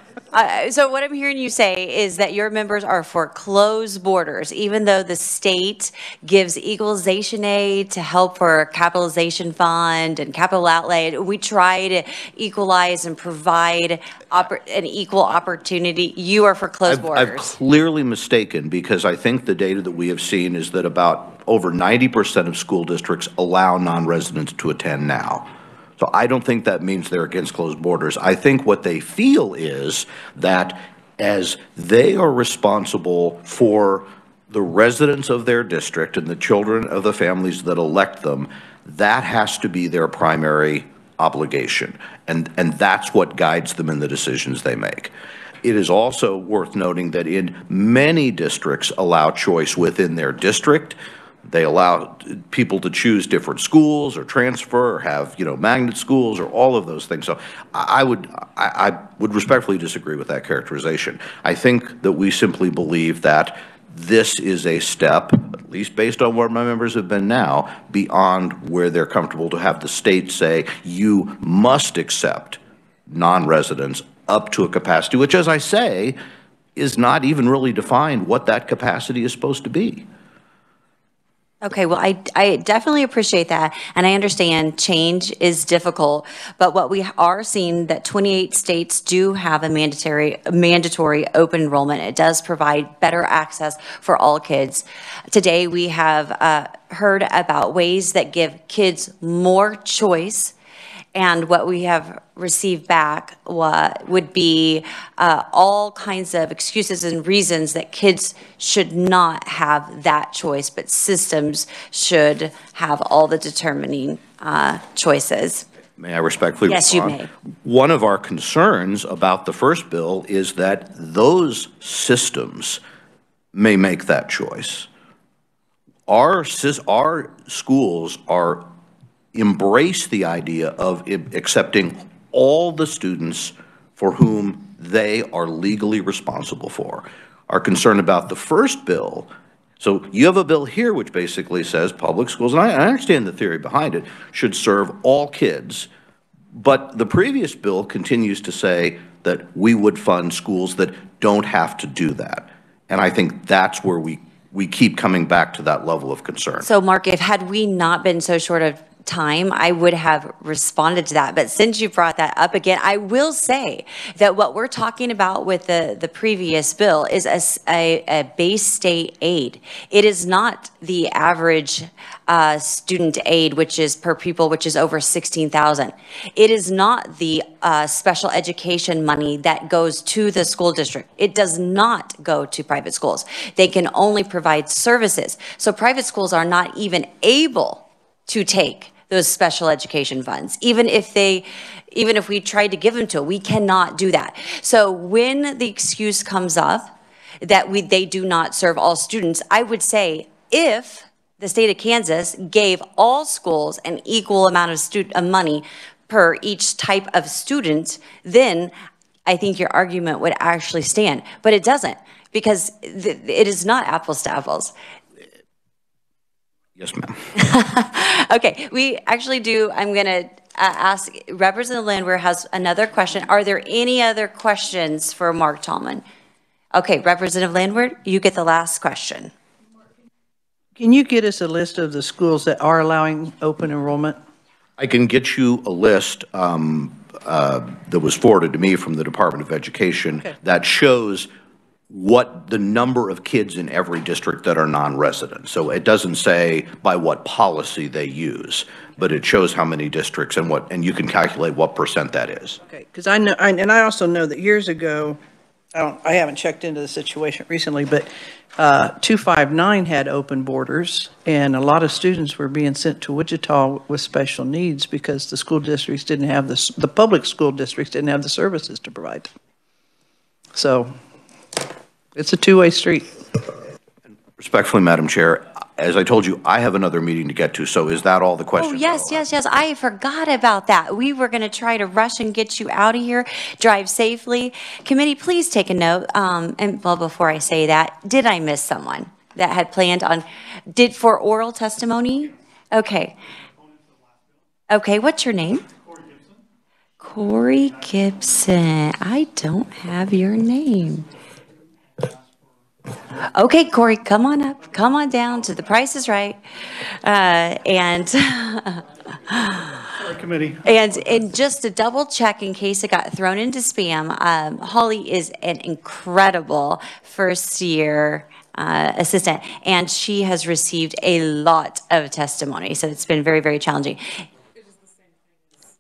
So what I'm hearing you say is that your members are for closed borders, even though the state gives equalization aid to help for a capitalization fund and capital outlay. We try to equalize and provide an equal opportunity. You are for closed borders. I've clearly mistaken, because I think the data that we have seen is that about over 90% of school districts allow non-residents to attend now. So I don't think that means they're against closed borders. I think what they feel is that as they are responsible for the residents of their district and the children of the families that elect them, that has to be their primary obligation, and that's what guides them in the decisions they make. It is also worth noting that in many districts allow choice within their district. They allow people to choose different schools or transfer or have, magnet schools or all of those things. So I would respectfully disagree with that characterization. I think that we simply believe that this is a step, at least based on where my members have been now, beyond where they're comfortable to have the state say, you must accept non-residents up to a capacity, which, as I say, is not even really defined what that capacity is supposed to be. Okay, well, I definitely appreciate that, and I understand change is difficult, but what we are seeing that 28 states do have a mandatory open enrollment. It does provide better access for all kids. Today, we have heard about ways that give kids more choice, and what we have received back would be all kinds of excuses and reasons that kids should not have that choice, but systems should have all the determining choices. May I respectfully respond? Yes, you may. One of our concerns about the first bill is that those systems may make that choice. Our schools embrace the idea of accepting all the students for whom they are legally responsible for. Our concern about the first bill, so you have a bill here which basically says public schools, and I understand the theory behind it, should serve all kids, but the previous bill continues to say that we would fund schools that don't have to do that. And I think that's where we keep coming back to that level of concern. So, Mark, had we not been so short of time, I would have responded to that. But since you brought that up again, I will say that what we're talking about with the previous bill is a base state aid. It is not the average student aid, which is per pupil, which is over $16,000. It is not the special education money that goes to the school district. It does not go to private schools. They can only provide services. So private schools are not even able to take those special education funds. Even if we tried to give them to them, we cannot do that. So when the excuse comes up that they do not serve all students, I would say if the state of Kansas gave all schools an equal amount of money per each type of student, then I think your argument would actually stand. But it doesn't, because it is not apples to apples. Yes, ma'am. Okay, we actually do. I'm going to ask Representative Lynn has another question. Are there any other questions for Mark Tallman? Okay, Representative Landwehr, you get the last question. Can you get us a list of the schools that are allowing open enrollment? I can get you a list that was forwarded to me from the Department of Education that shows what the number of kids in every district that are non-resident. So it doesn't say by what policy they use, but it shows how many districts and you can calculate what percent that is. Okay, because I know, and I also know that years ago, I haven't checked into the situation recently, but 259 had open borders, and a lot of students were being sent to Wichita with special needs because the school districts didn't have the public school districts didn't have the services to provide them. So it's a two-way street. Respectfully, Madam Chair, as I told you, I have another meeting to get to, so is that all the questions? Oh, yes. I forgot about that. We were going to try to rush and get you out of here. Drive safely. Committee, please take a note. And well, before I say that, did I miss someone that had planned on, for oral testimony? Okay. Okay, what's your name? Corey Gibson. I don't have your name. Okay, Corey, come on up. Come on down to The Price is Right. Committee. And just to double check in case it got thrown into spam, Holly is an incredible first year assistant, and she has received a lot of testimony. So it's been very, very challenging.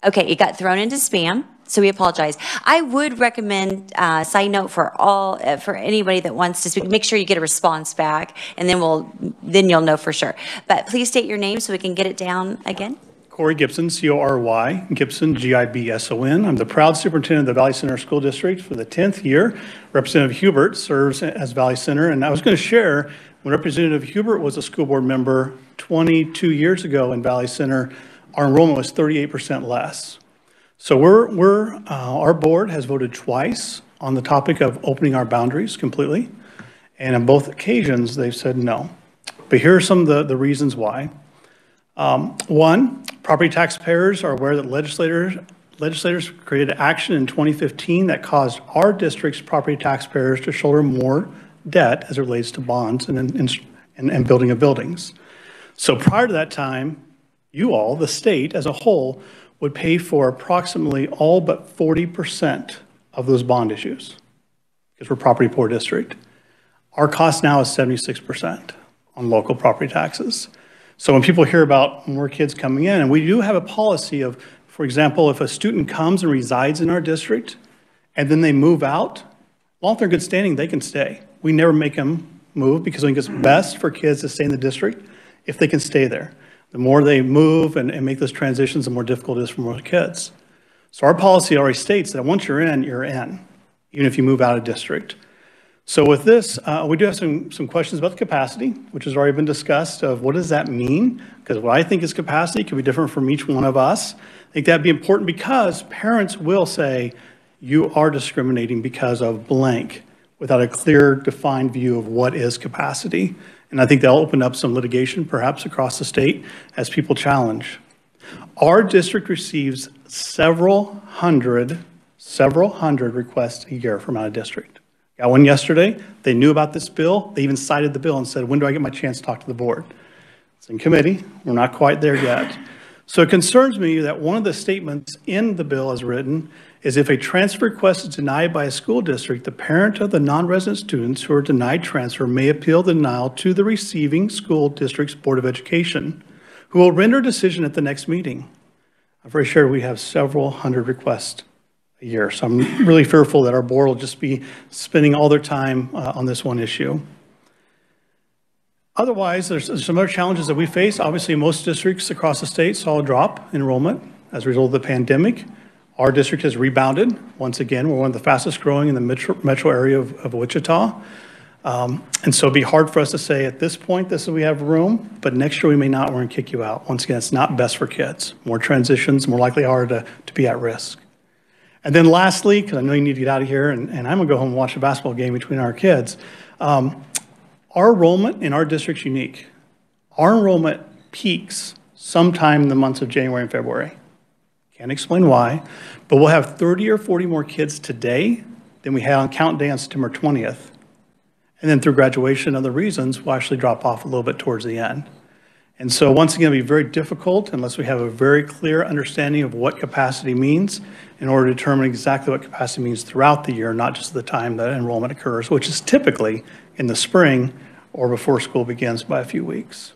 Okay, it got thrown into spam, so we apologize. I would recommend, side note for anybody that wants to speak, make sure you get a response back, and then you'll know for sure. But please state your name so we can get it down again. Corey Gibson, C-O-R-Y, Gibson, G-I-B-S-O-N. I'm the proud superintendent of the Valley Center School District for the 10th year. Representative Hubert serves as Valley Center, and I was going to share when Representative Hubert was a school board member 22 years ago in Valley Center, our enrollment was 38% less. So our board has voted twice on the topic of opening our boundaries completely, and on both occasions they've said no. But here are some of the reasons why. One, property taxpayers are aware that legislators created action in 2015 that caused our district's property taxpayers to shoulder more debt as it relates to bonds and building of buildings. So prior to that time, you all, the state as a whole, would pay for approximately all but 40% of those bond issues because we're a property poor district. Our cost now is 76% on local property taxes. So when people hear about more kids coming in, and we do have a policy of, for example, if a student comes and resides in our district and then they move out, well, if they're in good standing, they can stay. We never make them move because I think it's best for kids to stay in the district if they can stay there. The more they move and make those transitions, the more difficult it is for more kids. So our policy already states that once you're in, even if you move out of district. So with this, we do have some questions about the capacity, which has already been discussed of what does that mean? Because what I think is capacity can be different from each one of us. I think that'd be important because parents will say, you are discriminating because of blank without a clear defined view of what is capacity. And I think that'll open up some litigation perhaps across the state as people challenge. Our district receives several hundred requests a year from out of district. Got one yesterday. They knew about this bill. They even cited the bill and said, when do I get my chance to talk to the board? It's in committee. We're not quite there yet. So it concerns me that one of the statements in the bill as written is if a transfer request is denied by a school district, the parent of the non-resident students who are denied transfer may appeal the denial to the receiving school district's Board of Education, who will render a decision at the next meeting. I'm very sure we have several hundred requests a year, so I'm really fearful that our board will just be spending all their time on this one issue. Otherwise, there's some other challenges that we face. Obviously, most districts across the state saw a drop in enrollment as a result of the pandemic. Our district has rebounded. Once again, we're one of the fastest growing in the metro area of Wichita. And so it'd be hard for us to say at this point, we have room, but next year we may not, we're gonna kick you out. Once again, it's not best for kids. More transitions, more likely are to be at risk. And then lastly, because I know you need to get out of here, and I'm gonna go home and watch a basketball game between our kids. Our enrollment in our district's unique. Our enrollment peaks sometime in the months of January and February. Can't explain why, but we'll have 30 or 40 more kids today than we had on count day on September 20th. And then through graduation and other reasons, we'll actually drop off a little bit towards the end. And so once again, it'll be very difficult unless we have a very clear understanding of what capacity means in order to determine exactly what capacity means throughout the year, not just the time that enrollment occurs, which is typically in the spring or before school begins by a few weeks.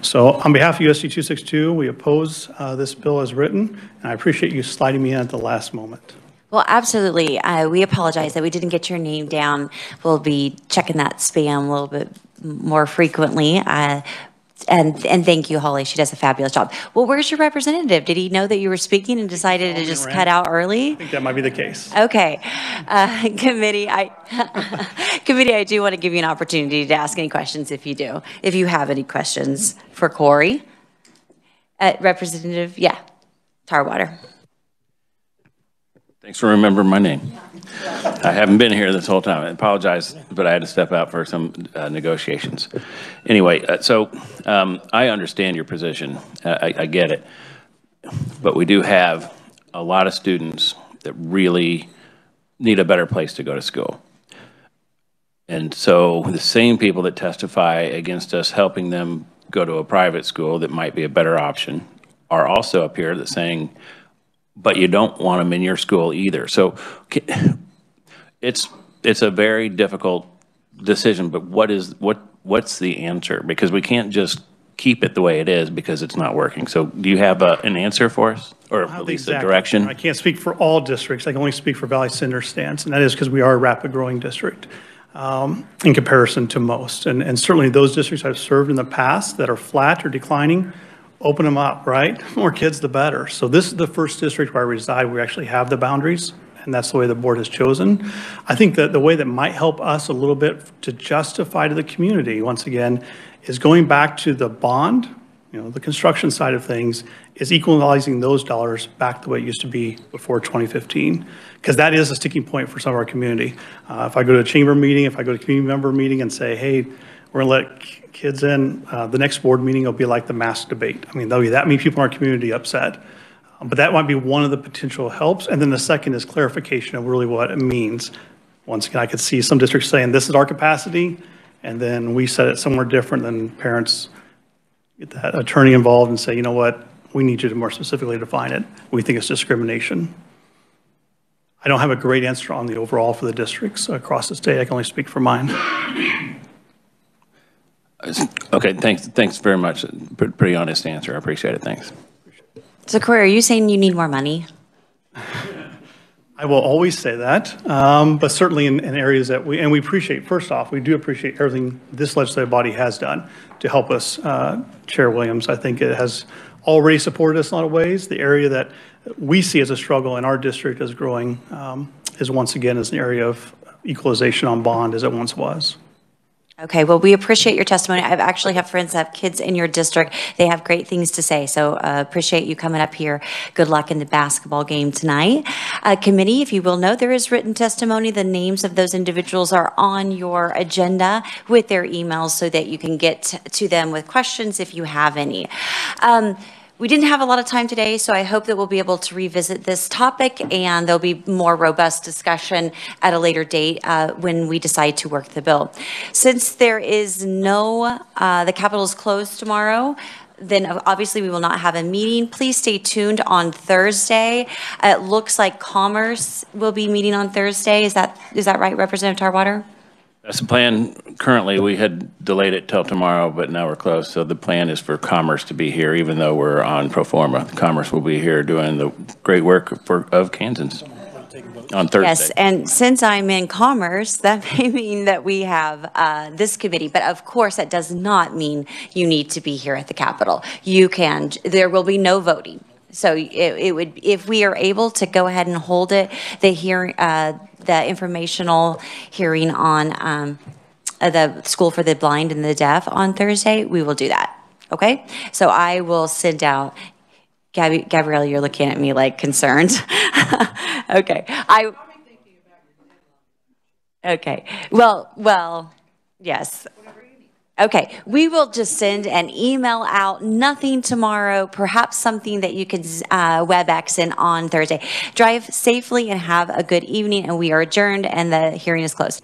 So on behalf of USD 262, we oppose this bill as written, and I appreciate you sliding me in at the last moment. Well, absolutely. We apologize that we didn't get your name down. We'll be checking that spam a little bit more frequently. And thank you, Holly. She does a fabulous job. Well, where's your representative? Did he know that you were speaking and decided to just cut out early? I think that might be the case. Okay. Committee, I do want to give you an opportunity to ask any questions if you have any questions for Corey. Representative, Tarwater. Thanks for remembering my name. I haven't been here this whole time. I apologize, but I had to step out for some negotiations. Anyway, I understand your position. I get it. But we do have a lot of students that really need a better place to go to school. And so the same people that testify against us helping them go to a private school that might be a better option are also up here that saying, but you don't want them in your school either. So it's a very difficult decision, but what's the answer? Because we can't just keep it the way it is because it's not working. So do you have an answer for us, or at least a direction? I can't speak for all districts. I can only speak for Valley Center's stance, and that is because we are a rapid growing district in comparison to most. And certainly those districts I've served in the past that are flat or declining open them up, right? The more kids, the better. So this is the first district where I reside. We actually have the boundaries, and that's the way the board has chosen. I think that the way that might help us a little bit to justify to the community, once again, is going back to the bond, the construction side of things, is equalizing those dollars back the way it used to be before 2015. Because that is a sticking point for some of our community. If I go to a chamber meeting, if I go to a community member meeting and say, hey, we're gonna let kids in, the next board meeting will be like the mask debate. I mean, there'll be that many people in our community upset. But that might be one of the potential helps. And then the second is clarification of really what it means. Once again, I could see some districts saying this is our capacity, and then we set it somewhere different, than parents get that attorney involved and say, you know what, we need you to more specifically define it. We think it's discrimination. I don't have a great answer on the overall for the districts across the state. I can only speak for mine. Okay, thanks very much. Pretty honest answer. I appreciate it. Thanks. So Corey, are you saying you need more money? I will always say that, but certainly in areas that we appreciate. First off, we do appreciate everything this legislative body has done to help us. Chair Williams, I think it has already supported us in a lot of ways. The area that we see as a struggle in our district as growing is once again is an area of equalization on bond as it once was. Okay, well, we appreciate your testimony. I actually have friends that have kids in your district. They have great things to say, so appreciate you coming up here. Good luck in the basketball game tonight. Committee, if you will note, there is written testimony. The names of those individuals are on your agenda with their emails so that you can get to them with questions if you have any. We didn't have a lot of time today, so I hope that we'll be able to revisit this topic and there'll be more robust discussion at a later date when we decide to work the bill. Since there is the Capitol is closed tomorrow, then obviously we will not have a meeting. Please stay tuned on Thursday. It looks like Commerce will be meeting on Thursday. Is that right, Representative Tarwater? That's the plan. Currently, we had delayed it till tomorrow, but now we're closed. So the plan is for Commerce to be here, even though we're on pro forma. Commerce will be here doing the great work of Kansans on Thursday. Yes, and since I'm in Commerce, that may mean that we have this committee, but of course that does not mean you need to be here at the Capitol. There will be no voting. So it would, if we are able to go ahead and hold it, the informational hearing on the School for the Blind and the Deaf on Thursday, we will do that. Okay? So I will send out. Gabrielle, you're looking at me like concerned. Okay. Okay. Well, yes. Okay, we will just send an email out, nothing tomorrow, perhaps something that you can WebEx in on Thursday. Drive safely and have a good evening, and we are adjourned and the hearing is closed.